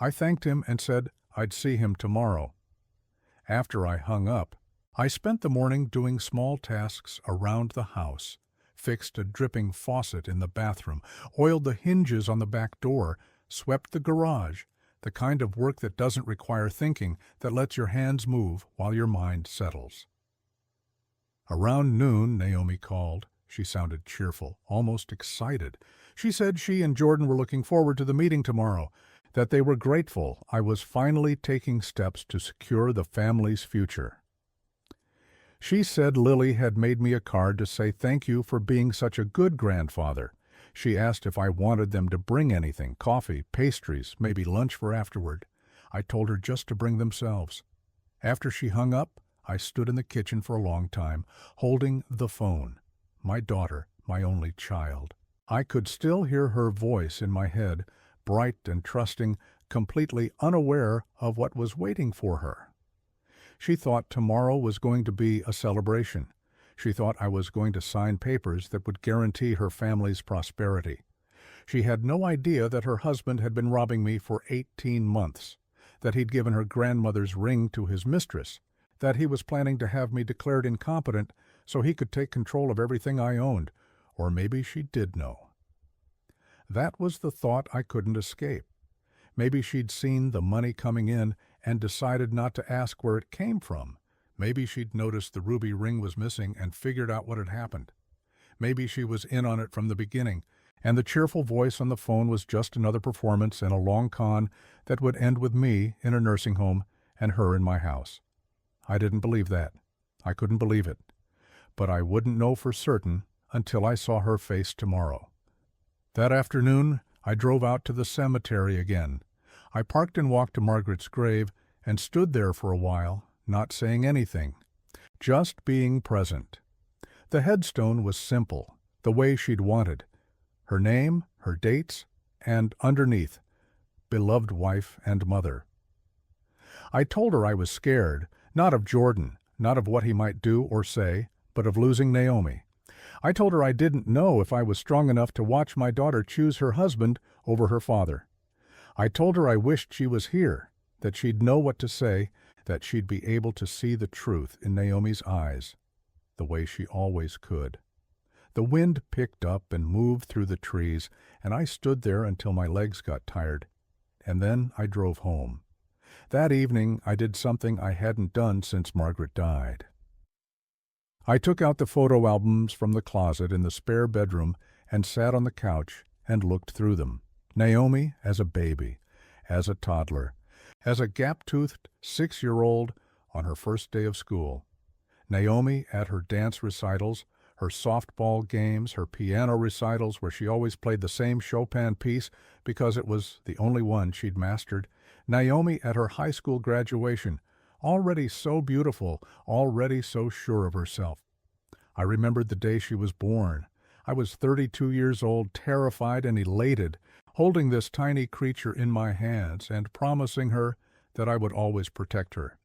I thanked him and said I'd see him tomorrow. After I hung up, I spent the morning doing small tasks around the house, fixed a dripping faucet in the bathroom, oiled the hinges on the back door, swept the garage, the kind of work that doesn't require thinking, that lets your hands move while your mind settles. Around noon, Naomi called. She sounded cheerful, almost excited. She said she and Jordan were looking forward to the meeting tomorrow, that they were grateful I was finally taking steps to secure the family's future. She said Lily had made me a card to say thank you for being such a good grandfather. She asked if I wanted them to bring anything, coffee, pastries, maybe lunch for afterward. I told her just to bring themselves. After she hung up, I stood in the kitchen for a long time, holding the phone. My daughter, my only child. I could still hear her voice in my head, bright and trusting, completely unaware of what was waiting for her. She thought tomorrow was going to be a celebration. She thought I was going to sign papers that would guarantee her family's prosperity. She had no idea that her husband had been robbing me for 18 months, that he'd given her grandmother's ring to his mistress, that he was planning to have me declared incompetent so he could take control of everything I owned, or maybe she did know. That was the thought I couldn't escape. Maybe she'd seen the money coming in and decided not to ask where it came from. Maybe she'd noticed the ruby ring was missing and figured out what had happened. Maybe she was in on it from the beginning, and the cheerful voice on the phone was just another performance in a long con that would end with me in a nursing home and her in my house. I didn't believe that. I couldn't believe it. But I wouldn't know for certain until I saw her face tomorrow. That afternoon, I drove out to the cemetery again. I parked and walked to Margaret's grave and stood there for a while, not saying anything, just being present. The headstone was simple, the way she'd wanted. Her name, her dates, and underneath, beloved wife and mother. I told her I was scared, not of Jordan, not of what he might do or say, but of losing Naomi. I told her I didn't know if I was strong enough to watch my daughter choose her husband over her father. I told her I wished she was here, that she'd know what to say, that she'd be able to see the truth in Naomi's eyes, the way she always could. The wind picked up and moved through the trees, and I stood there until my legs got tired, and then I drove home. That evening I did something I hadn't done since Margaret died. I took out the photo albums from the closet in the spare bedroom and sat on the couch and looked through them. Naomi as a baby, as a toddler, as a gap-toothed 6-year-old on her first day of school. Naomi at her dance recitals, her softball games, her piano recitals where she always played the same Chopin piece because it was the only one she'd mastered. Naomi at her high school graduation, already so beautiful, already so sure of herself. I remembered the day she was born. I was 32 years old, terrified and elated, holding this tiny creature in my hands and promising her that I would always protect her.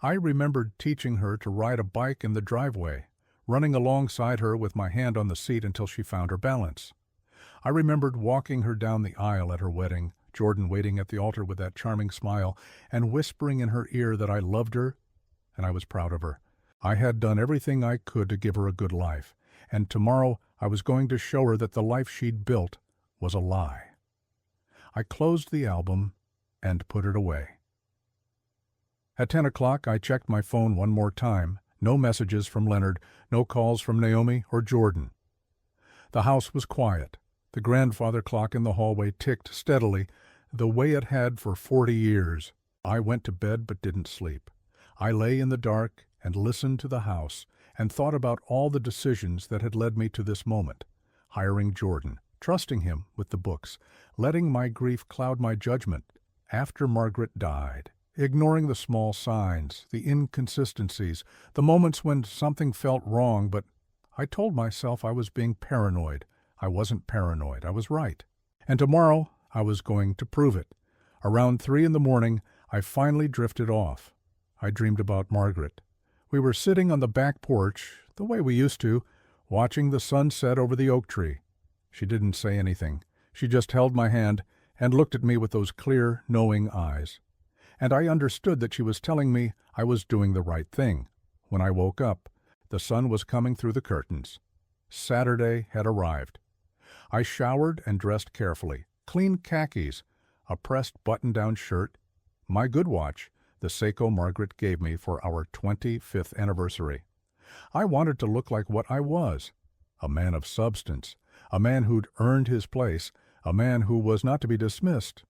I remembered teaching her to ride a bike in the driveway, running alongside her with my hand on the seat until she found her balance. I remembered walking her down the aisle at her wedding, Jordan waiting at the altar with that charming smile, and whispering in her ear that I loved her, and I was proud of her. I had done everything I could to give her a good life, and tomorrow I was going to show her that the life she'd built was a lie. I closed the album and put it away. At 10 o'clock, I checked my phone one more time. No messages from Leonard, no calls from Naomi or Jordan. The house was quiet. The grandfather clock in the hallway ticked steadily, the way it had for 40 years. I went to bed but didn't sleep. I lay in the dark and listened to the house and thought about all the decisions that had led me to this moment. Hiring Jordan, trusting him with the books, letting my grief cloud my judgment after Margaret died, ignoring the small signs, the inconsistencies, the moments when something felt wrong, but I told myself I was being paranoid. I wasn't paranoid. I was right. And tomorrow I was going to prove it. Around 3 in the morning, I finally drifted off. I dreamed about Margaret. We were sitting on the back porch, the way we used to, watching the sun set over the oak tree. She didn't say anything. She just held my hand and looked at me with those clear, knowing eyes. And I understood that she was telling me I was doing the right thing. When I woke up, the sun was coming through the curtains. Saturday had arrived. I showered and dressed carefully. Clean khakis, a pressed button-down shirt, my good watch, the Seiko Margaret gave me for our 25th anniversary. I wanted to look like what I was, a man of substance, a man who'd earned his place, a man who was not to be dismissed.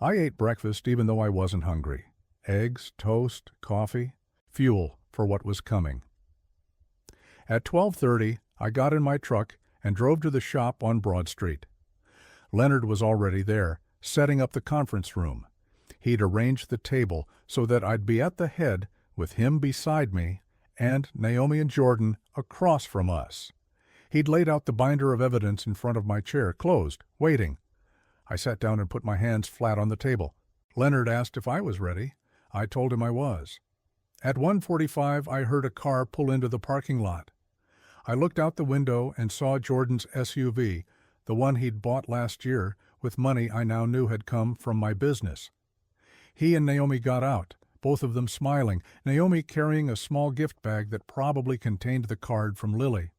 I ate breakfast even though I wasn't hungry. Eggs, toast, coffee, fuel for what was coming. At 12:30, I got in my truck and drove to the shop on Broad Street. Leonard was already there, setting up the conference room. He'd arranged the table so that I'd be at the head with him beside me and Naomi and Jordan across from us. He'd laid out the binder of evidence in front of my chair, closed, waiting. I sat down and put my hands flat on the table. Leonard asked if I was ready. I told him I was. At 1:45, I heard a car pull into the parking lot. I looked out the window and saw Jordan's SUV, the one he'd bought last year, with money I now knew had come from my business. He and Naomi got out, both of them smiling, Naomi carrying a small gift bag that probably contained the card from Lily.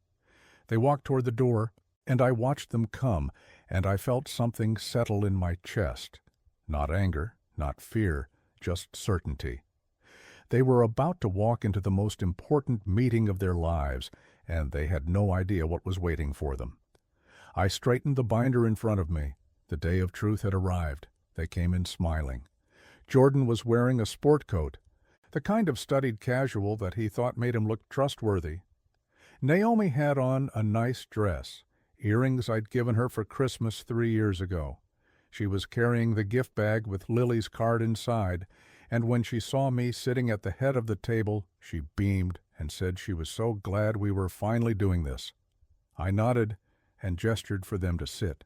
They walked toward the door, and I watched them come, and I felt something settle in my chest. Not anger, not fear, just certainty. They were about to walk into the most important meeting of their lives, and they had no idea what was waiting for them. I straightened the binder in front of me. The day of truth had arrived. They came in smiling. Jordan was wearing a sport coat, the kind of studied casual that he thought made him look trustworthy. Naomi had on a nice dress, earrings I'd given her for Christmas 3 years ago. She was carrying the gift bag with Lily's card inside, and when she saw me sitting at the head of the table, she beamed and said she was so glad we were finally doing this. I nodded and gestured for them to sit.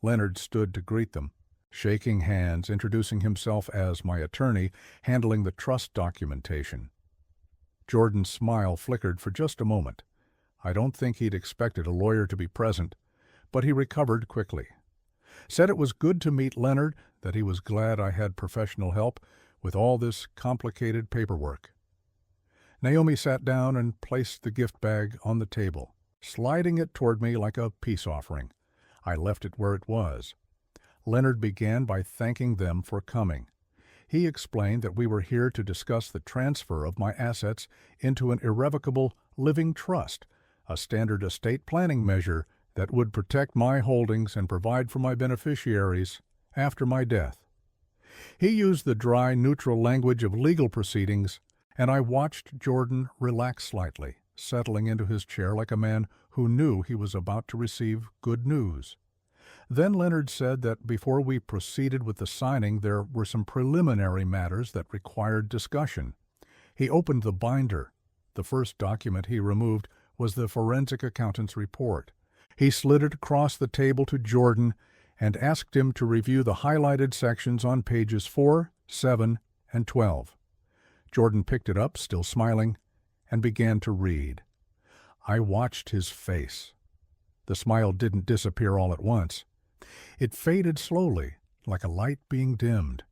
Leonard stood to greet them, shaking hands, introducing himself as my attorney, handling the trust documentation. Jordan's smile flickered for just a moment. I don't think he'd expected a lawyer to be present, but he recovered quickly. Said it was good to meet Leonard, that he was glad I had professional help with all this complicated paperwork. Naomi sat down and placed the gift bag on the table, sliding it toward me like a peace offering. I left it where it was. Leonard began by thanking them for coming. He explained that we were here to discuss the transfer of my assets into an irrevocable living trust, a standard estate planning measure that would protect my holdings and provide for my beneficiaries after my death. He used the dry, neutral language of legal proceedings, and I watched Jordan relax slightly, settling into his chair like a man who knew he was about to receive good news. Then Leonard said that before we proceeded with the signing, there were some preliminary matters that required discussion. He opened the binder. The first document he removed was the forensic accountant's report. He slid it across the table to Jordan and asked him to review the highlighted sections on pages 4, 7, and 12. Jordan picked it up, still smiling, and began to read. I watched his face. The smile didn't disappear all at once. It faded slowly, like a light being dimmed.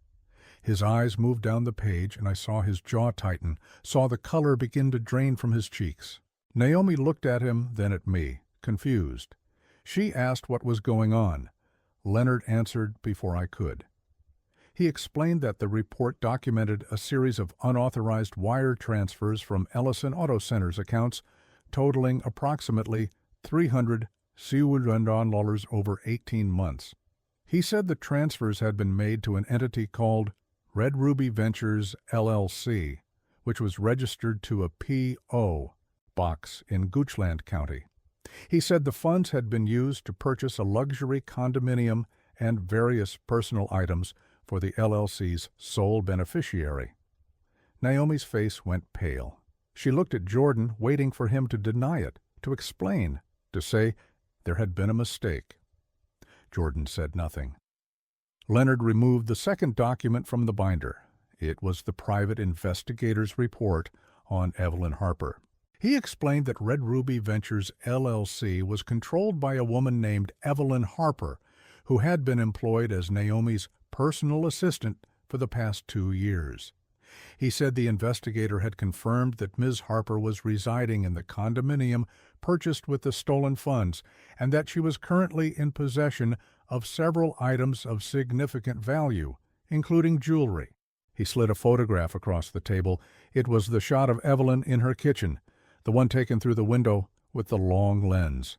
His eyes moved down the page, and I saw his jaw tighten, saw the color begin to drain from his cheeks. Naomi looked at him, then at me, confused. She asked what was going on. Leonard answered before I could. He explained that the report documented a series of unauthorized wire transfers from Ellison Auto Center's accounts, totaling approximately $300,000 over 18 months. He said the transfers had been made to an entity called Red Ruby Ventures, LLC, which was registered to a P.O. box in Goochland County. He said the funds had been used to purchase a luxury condominium and various personal items for the LLC's sole beneficiary. Naomi's face went pale. She looked at Jordan, waiting for him to deny it, to explain, to say there had been a mistake. Jordan said nothing. Leonard removed the second document from the binder. It was the private investigator's report on Evelyn Harper. He explained that Red Ruby Ventures, LLC was controlled by a woman named Evelyn Harper, who had been employed as Naomi's personal assistant for the past 2 years. He said the investigator had confirmed that Ms. Harper was residing in the condominium purchased with the stolen funds, and that she was currently in possession of several items of significant value, including jewelry. He slid a photograph across the table. It was the shot of Evelyn in her kitchen, the one taken through the window with the long lens.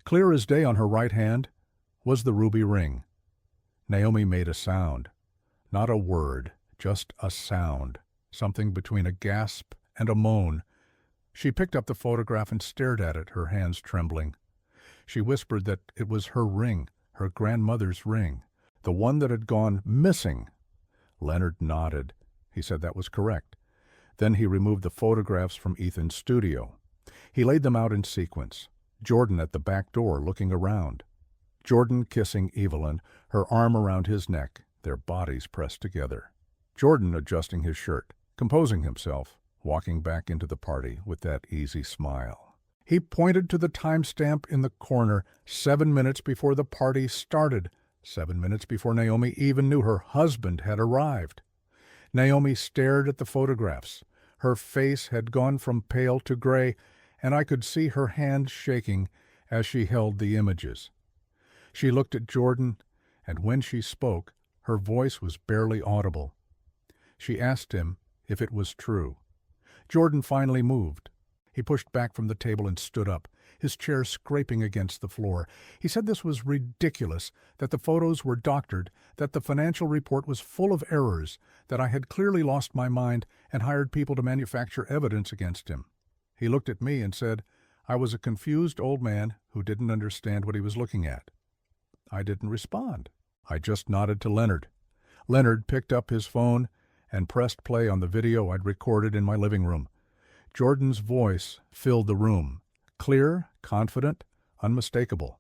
Clear as day on her right hand was the ruby ring. Naomi made a sound. Not a word, just a sound, something between a gasp and a moan. She picked up the photograph and stared at it, her hands trembling. She whispered that it was her ring, her grandmother's ring, the one that had gone missing. Leonard nodded. He said that was correct. Then he removed the photographs from Ethan's studio. He laid them out in sequence. Jordan at the back door looking around. Jordan kissing Evelyn, her arm around his neck, their bodies pressed together. Jordan adjusting his shirt, composing himself, walking back into the party with that easy smile. He pointed to the timestamp in the corner, 7 minutes before the party started, 7 minutes before Naomi even knew her husband had arrived. Naomi stared at the photographs. Her face had gone from pale to gray, and I could see her hand shaking as she held the images. She looked at Jordan, and when she spoke, her voice was barely audible. She asked him if it was true. Jordan finally moved. He pushed back from the table and stood up, his chair scraping against the floor. He said this was ridiculous, that the photos were doctored, that the financial report was full of errors, that I had clearly lost my mind and hired people to manufacture evidence against him. He looked at me and said I was a confused old man who didn't understand what he was looking at. I didn't respond. I just nodded to Leonard. Leonard picked up his phone and pressed play on the video I'd recorded in my living room. Jordan's voice filled the room, clear, confident, unmistakable.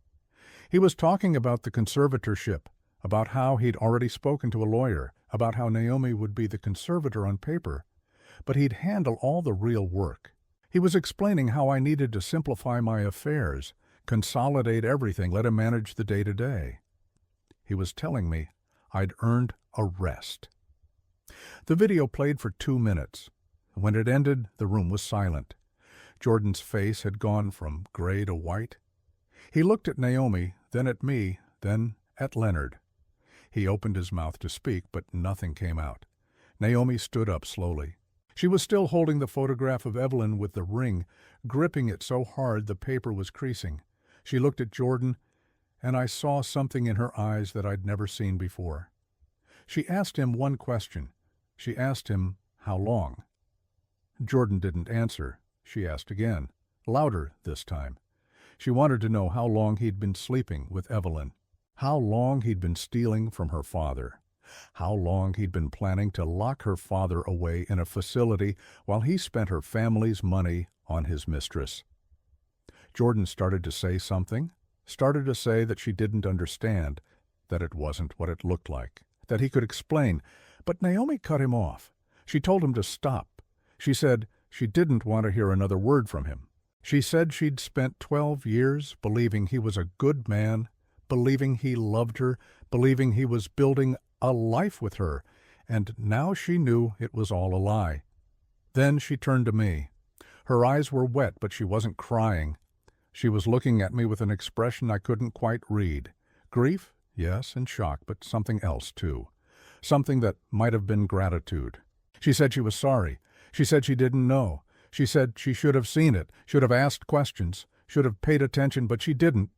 He was talking about the conservatorship, about how he'd already spoken to a lawyer, about how Naomi would be the conservator on paper, but he'd handle all the real work. He was explaining how I needed to simplify my affairs, consolidate everything, let him manage the day-to-day. He was telling me I'd earned a rest. The video played for 2 minutes. When it ended, the room was silent. Jordan's face had gone from gray to white. He looked at Naomi, then at me, then at Leonard. He opened his mouth to speak, but nothing came out. Naomi stood up slowly. She was still holding the photograph of Evelyn with the ring, gripping it so hard the paper was creasing. She looked at Jordan, and I saw something in her eyes that I'd never seen before. She asked him one question. She asked him, how long? Jordan didn't answer. She asked again, louder this time. She wanted to know how long he'd been sleeping with Evelyn, how long he'd been stealing from her father, how long he'd been planning to lock her father away in a facility while he spent her family's money on his mistress. Jordan started to say something, started to say that she didn't understand, that it wasn't what it looked like, that he could explain, but Naomi cut him off. She told him to stop. She said she didn't want to hear another word from him. She said she'd spent 12 years believing he was a good man, believing he loved her, believing he was building a life with her, and now she knew it was all a lie. Then she turned to me. Her eyes were wet, but she wasn't crying. She was looking at me with an expression I couldn't quite read. Grief, yes, and shock, but something else, too. Something that might have been gratitude. She said she was sorry. She said she didn't know. She said she should have seen it, should have asked questions, should have paid attention, but she didn't,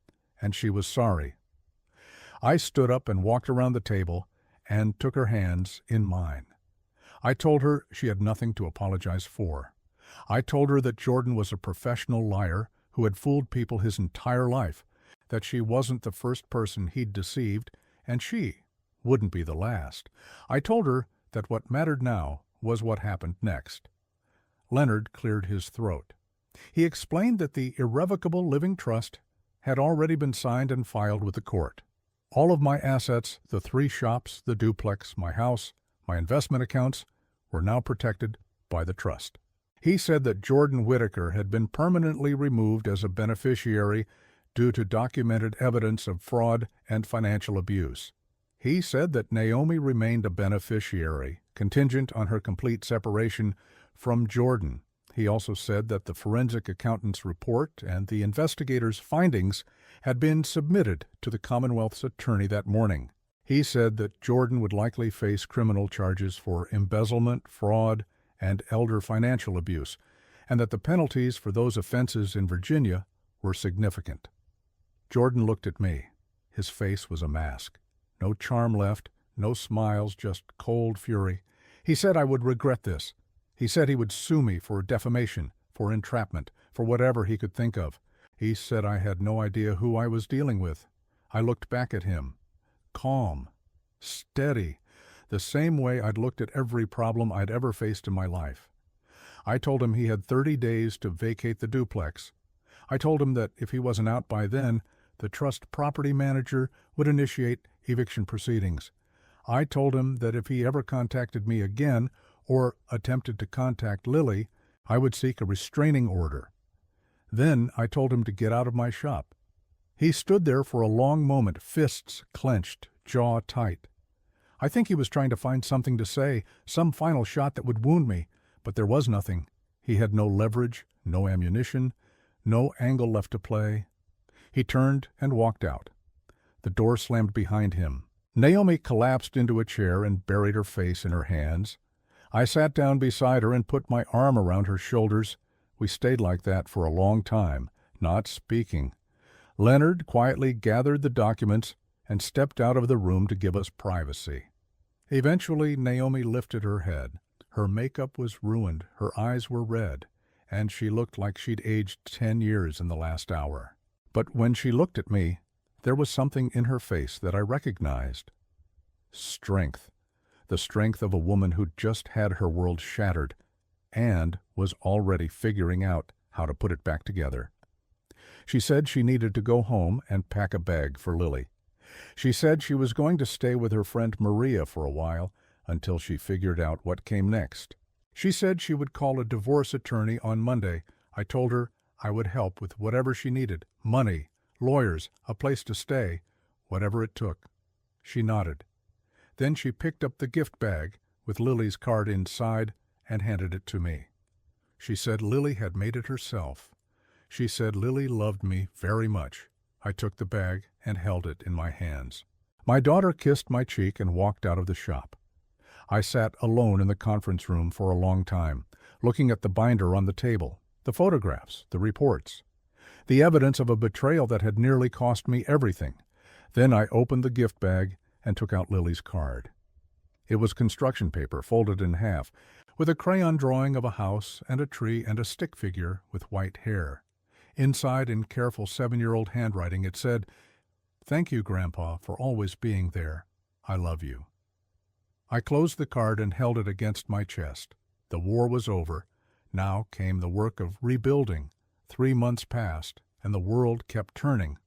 and she was sorry. I stood up and walked around the table and took her hands in mine. I told her she had nothing to apologize for. I told her that Jordan was a professional liar who had fooled people his entire life, that she wasn't the first person he'd deceived, and she wouldn't be the last. I told her that what mattered now was what happened next. Leonard cleared his throat. He explained that the irrevocable living trust had already been signed and filed with the court. All of my assets, the 3 shops, the duplex, my house, my investment accounts, were now protected by the trust. He said that Jordan Whitaker had been permanently removed as a beneficiary due to documented evidence of fraud and financial abuse. He said that Naomi remained a beneficiary, contingent on her complete separation from Jordan. He also said that the forensic accountant's report and the investigator's findings had been submitted to the Commonwealth's attorney that morning. He said that Jordan would likely face criminal charges for embezzlement, fraud, and elder financial abuse, and that the penalties for those offenses in Virginia were significant. Jordan looked at me. His face was a mask. No charm left, no smiles, just cold fury. He said I would regret this. He said he would sue me for defamation, for entrapment, for whatever he could think of. He said I had no idea who I was dealing with. I looked back at him. Calm, steady, the same way I'd looked at every problem I'd ever faced in my life. I told him he had 30 days to vacate the duplex. I told him that if he wasn't out by then, the trust property manager would initiate eviction proceedings. I told him that if he ever contacted me again or attempted to contact Lily, I would seek a restraining order. Then I told him to get out of my shop. He stood there for a long moment, fists clenched, jaw tight. I think he was trying to find something to say, some final shot that would wound me, but there was nothing. He had no leverage, no ammunition, no angle left to play. He turned and walked out. The door slammed behind him. Naomi collapsed into a chair and buried her face in her hands. I sat down beside her and put my arm around her shoulders. We stayed like that for a long time, not speaking. Leonard quietly gathered the documents and stepped out of the room to give us privacy. Eventually, Naomi lifted her head. Her makeup was ruined, her eyes were red, and she looked like she'd aged 10 years in the last hour. But when she looked at me, there was something in her face that I recognized. Strength. The strength of a woman who'd just had her world shattered and was already figuring out how to put it back together. She said she needed to go home and pack a bag for Lily. She said she was going to stay with her friend Maria for a while until she figured out what came next. She said she would call a divorce attorney on Monday. I told her I would help with whatever she needed, money, lawyers, a place to stay, whatever it took. She nodded. Then she picked up the gift bag with Lily's card inside and handed it to me. She said Lily had made it herself. She said Lily loved me very much. I took the bag and held it in my hands. My daughter kissed my cheek and walked out of the shop. I sat alone in the conference room for a long time, looking at the binder on the table, the photographs, the reports, the evidence of a betrayal that had nearly cost me everything. Then I opened the gift bag and took out Lily's card. It was construction paper folded in half, with a crayon drawing of a house and a tree and a stick figure with white hair. Inside, in careful 7-year-old handwriting, it said, "Thank you, Grandpa, for always being there. I love you." I closed the card and held it against my chest. The war was over. Now came the work of rebuilding. 3 months passed, and the world kept turning.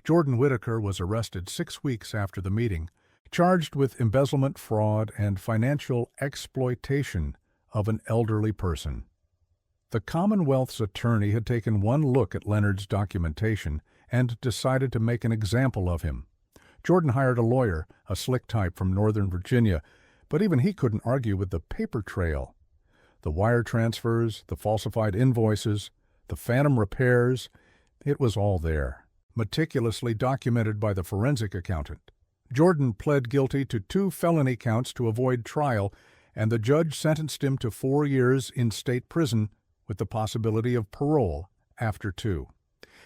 Jordan Whitaker was arrested 6 weeks after the meeting, charged with embezzlement, fraud, and financial exploitation of an elderly person. The Commonwealth's attorney had taken one look at Leonard's documentation and decided to make an example of him. Jordan hired a lawyer, a slick type from Northern Virginia, but even he couldn't argue with the paper trail. The wire transfers, the falsified invoices, the phantom repairs, it was all there, meticulously documented by the forensic accountant. Jordan pled guilty to 2 felony counts to avoid trial, and the judge sentenced him to 4 years in state prison with the possibility of parole after 2.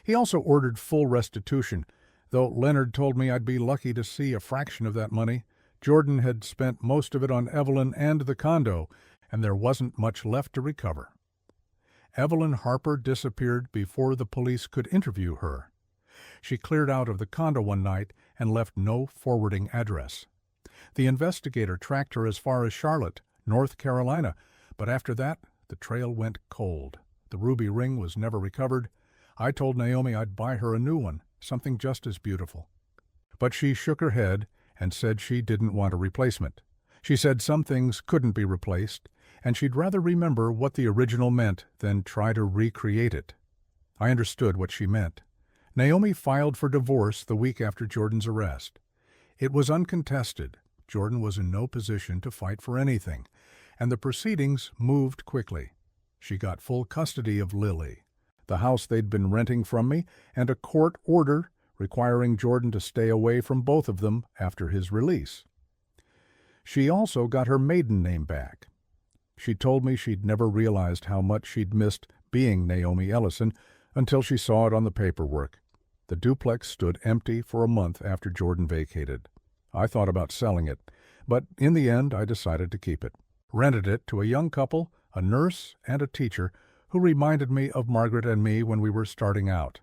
He also ordered full restitution, though Leonard told me I'd be lucky to see a fraction of that money. Jordan had spent most of it on Evelyn and the condo, and there wasn't much left to recover. Evelyn Harper disappeared before the police could interview her. She cleared out of the condo one night and left no forwarding address. The investigator tracked her as far as Charlotte, North Carolina, but after that, the trail went cold. The ruby ring was never recovered. I told Naomi I'd buy her a new one, something just as beautiful. But she shook her head and said she didn't want a replacement. She said some things couldn't be replaced, and she'd rather remember what the original meant than try to recreate it. I understood what she meant. Naomi filed for divorce the week after Jordan's arrest. It was uncontested. Jordan was in no position to fight for anything, and the proceedings moved quickly. She got full custody of Lily, the house they'd been renting from me, and a court order requiring Jordan to stay away from both of them after his release. She also got her maiden name back. She told me she'd never realized how much she'd missed being Naomi Ellison until she saw it on the paperwork. The duplex stood empty for a month after Jordan vacated. I thought about selling it, but in the end I decided to keep it. Rented it to a young couple, a nurse and a teacher, who reminded me of Margaret and me when we were starting out.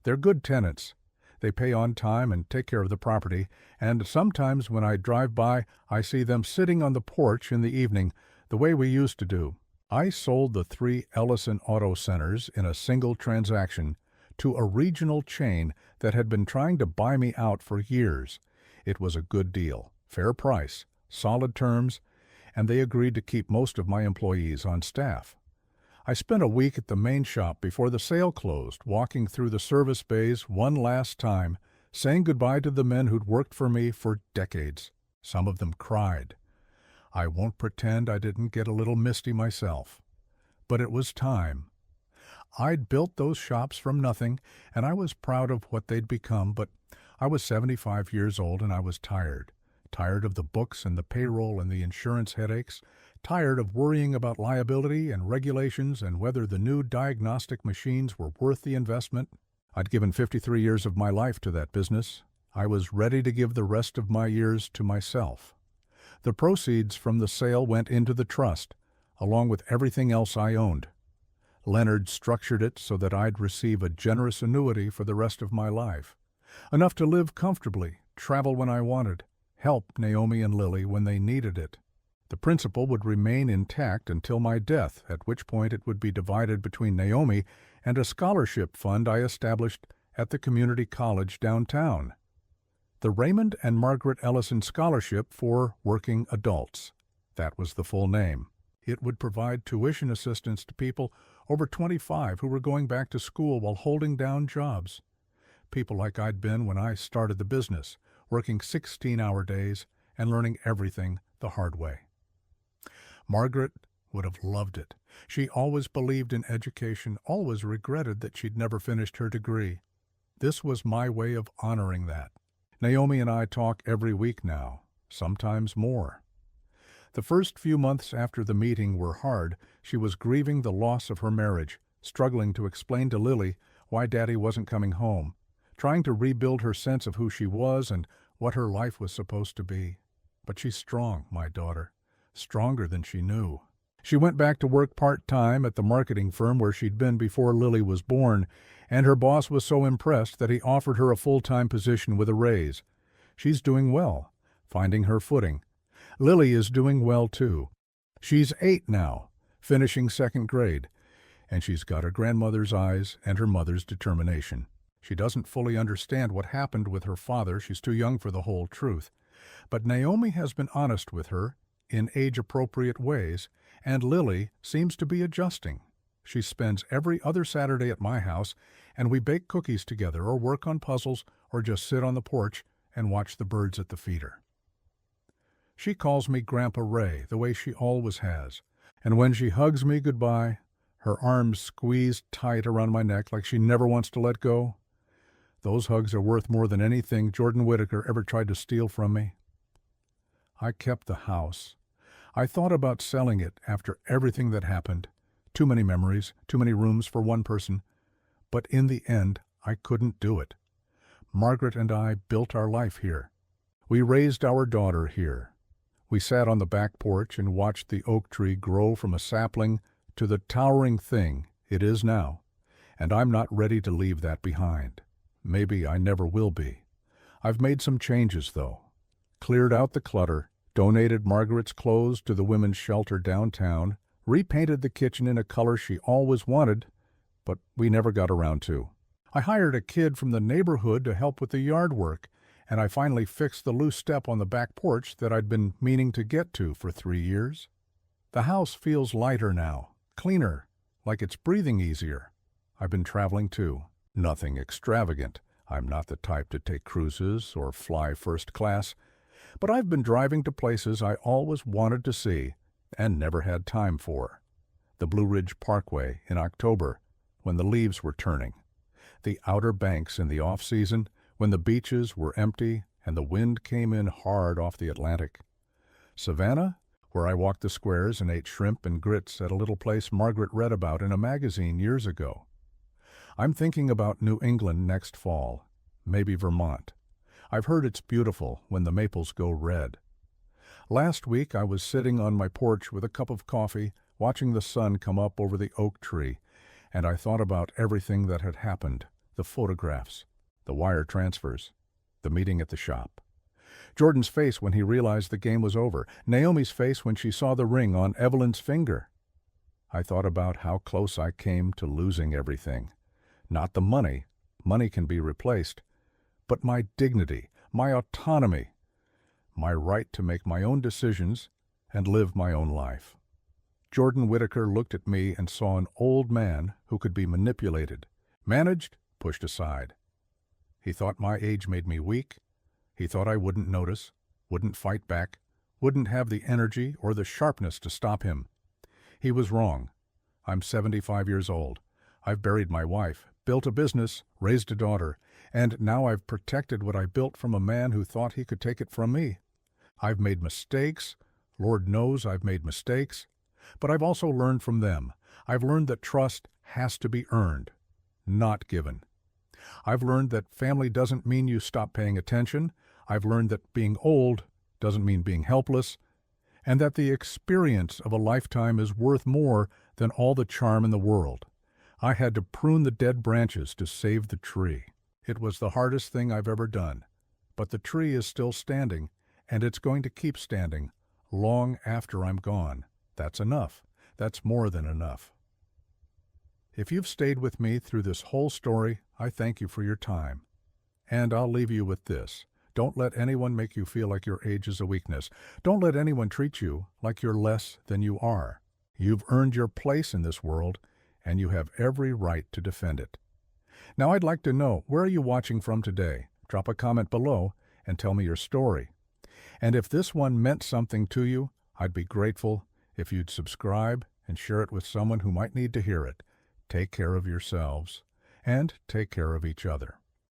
They're good tenants. They pay on time and take care of the property, and sometimes when I drive by, I see them sitting on the porch in the evening, the way we used to do. I sold the 3 Ellison Auto Centers in a single transaction to a regional chain that had been trying to buy me out for years. It was a good deal. fair price, solid terms, and they agreed to keep most of my employees on staff. I spent a week at the main shop before the sale closed, walking through the service bays one last time, saying goodbye to the men who'd worked for me for decades. Some of them cried. I won't pretend I didn't get a little misty myself. But it was time. I'd built those shops from nothing, and I was proud of what they'd become, but I was 75 years old and I was tired. Tired of the books and the payroll and the insurance headaches, tired of worrying about liability and regulations and whether the new diagnostic machines were worth the investment. I'd given 53 years of my life to that business. I was ready to give the rest of my years to myself. The proceeds from the sale went into the trust, along with everything else I owned. Leonard structured it so that I'd receive a generous annuity for the rest of my life, enough to live comfortably, travel when I wanted, help Naomi and Lily when they needed it. The principal would remain intact until my death, at which point it would be divided between Naomi and a scholarship fund I established at the community college downtown. The Raymond and Margaret Ellison Scholarship for Working Adults. That was the full name. It would provide tuition assistance to people over 25 who were going back to school while holding down jobs. People like I'd been when I started the business, working 16-hour days and learning everything the hard way. Margaret would have loved it. She always believed in education, always regretted that she'd never finished her degree. This was my way of honoring that. Naomi and I talk every week now, sometimes more. The first few months after the meeting were hard. She was grieving the loss of her marriage, struggling to explain to Lily why Daddy wasn't coming home, trying to rebuild her sense of who she was and what her life was supposed to be. But she's strong, my daughter, stronger than she knew. She went back to work part-time at the marketing firm where she'd been before Lily was born, and her boss was so impressed that he offered her a full-time position with a raise. She's doing well, finding her footing. Lily is doing well, too. She's 8 now, finishing 2nd grade, and she's got her grandmother's eyes and her mother's determination. She doesn't fully understand what happened with her father. She's too young for the whole truth. But Naomi has been honest with her in age-appropriate ways, and Lily seems to be adjusting. She spends every other Saturday at my house, and we bake cookies together or work on puzzles or just sit on the porch and watch the birds at the feeder. She calls me Grandpa Ray, the way she always has, and when she hugs me goodbye, her arms squeezed tight around my neck like she never wants to let go. Those hugs are worth more than anything Jordan Whitaker ever tried to steal from me. I kept the house. I thought about selling it after everything that happened. Too many memories, too many rooms for one person. But in the end, I couldn't do it. Margaret and I built our life here. We raised our daughter here. We sat on the back porch and watched the oak tree grow from a sapling to the towering thing it is now, and I'm not ready to leave that behind. Maybe I never will be. I've made some changes, though. Cleared out the clutter, donated Margaret's clothes to the women's shelter downtown, repainted the kitchen in a color she always wanted, but we never got around to. I hired a kid from the neighborhood to help with the yard work, and I finally fixed the loose step on the back porch that I'd been meaning to get to for 3 years. The house feels lighter now, cleaner, like it's breathing easier. I've been traveling too. Nothing extravagant. I'm not the type to take cruises or fly first class, but I've been driving to places I always wanted to see and never had time for. The Blue Ridge Parkway in October, when the leaves were turning. The Outer Banks in the off-season, when the beaches were empty and the wind came in hard off the Atlantic. Savannah, where I walked the squares and ate shrimp and grits at a little place Margaret read about in a magazine years ago. I'm thinking about New England next fall, maybe Vermont. I've heard it's beautiful when the maples go red. Last week I was sitting on my porch with a cup of coffee, watching the sun come up over the oak tree, and I thought about everything that had happened, the photographs, the wire transfers, the meeting at the shop. Jordan's face when he realized the game was over, Naomi's face when she saw the ring on Evelyn's finger. I thought about how close I came to losing everything. Not the money. Money can be replaced. But my dignity, my autonomy. my right to make my own decisions and live my own life. Jordan Whittaker looked at me and saw an old man who could be manipulated, managed, pushed aside. He thought my age made me weak. He thought I wouldn't notice, wouldn't fight back, wouldn't have the energy or the sharpness to stop him. He was wrong. I'm 75 years old. I've buried my wife, built a business, raised a daughter, and now I've protected what I built from a man who thought he could take it from me. I've made mistakes. Lord knows I've made mistakes. But I've also learned from them. I've learned that trust has to be earned, not given. I've learned that family doesn't mean you stop paying attention. I've learned that being old doesn't mean being helpless, and that the experience of a lifetime is worth more than all the charm in the world. I had to prune the dead branches to save the tree. It was the hardest thing I've ever done, but the tree is still standing, and it's going to keep standing long after I'm gone. That's enough. That's more than enough. If you've stayed with me through this whole story, I thank you for your time. And I'll leave you with this. Don't let anyone make you feel like your age is a weakness. Don't let anyone treat you like you're less than you are. You've earned your place in this world, and you have every right to defend it. Now I'd like to know, where are you watching from today? Drop a comment below and tell me your story. And if this one meant something to you, I'd be grateful if you'd subscribe and share it with someone who might need to hear it. Take care of yourselves and take care of each other.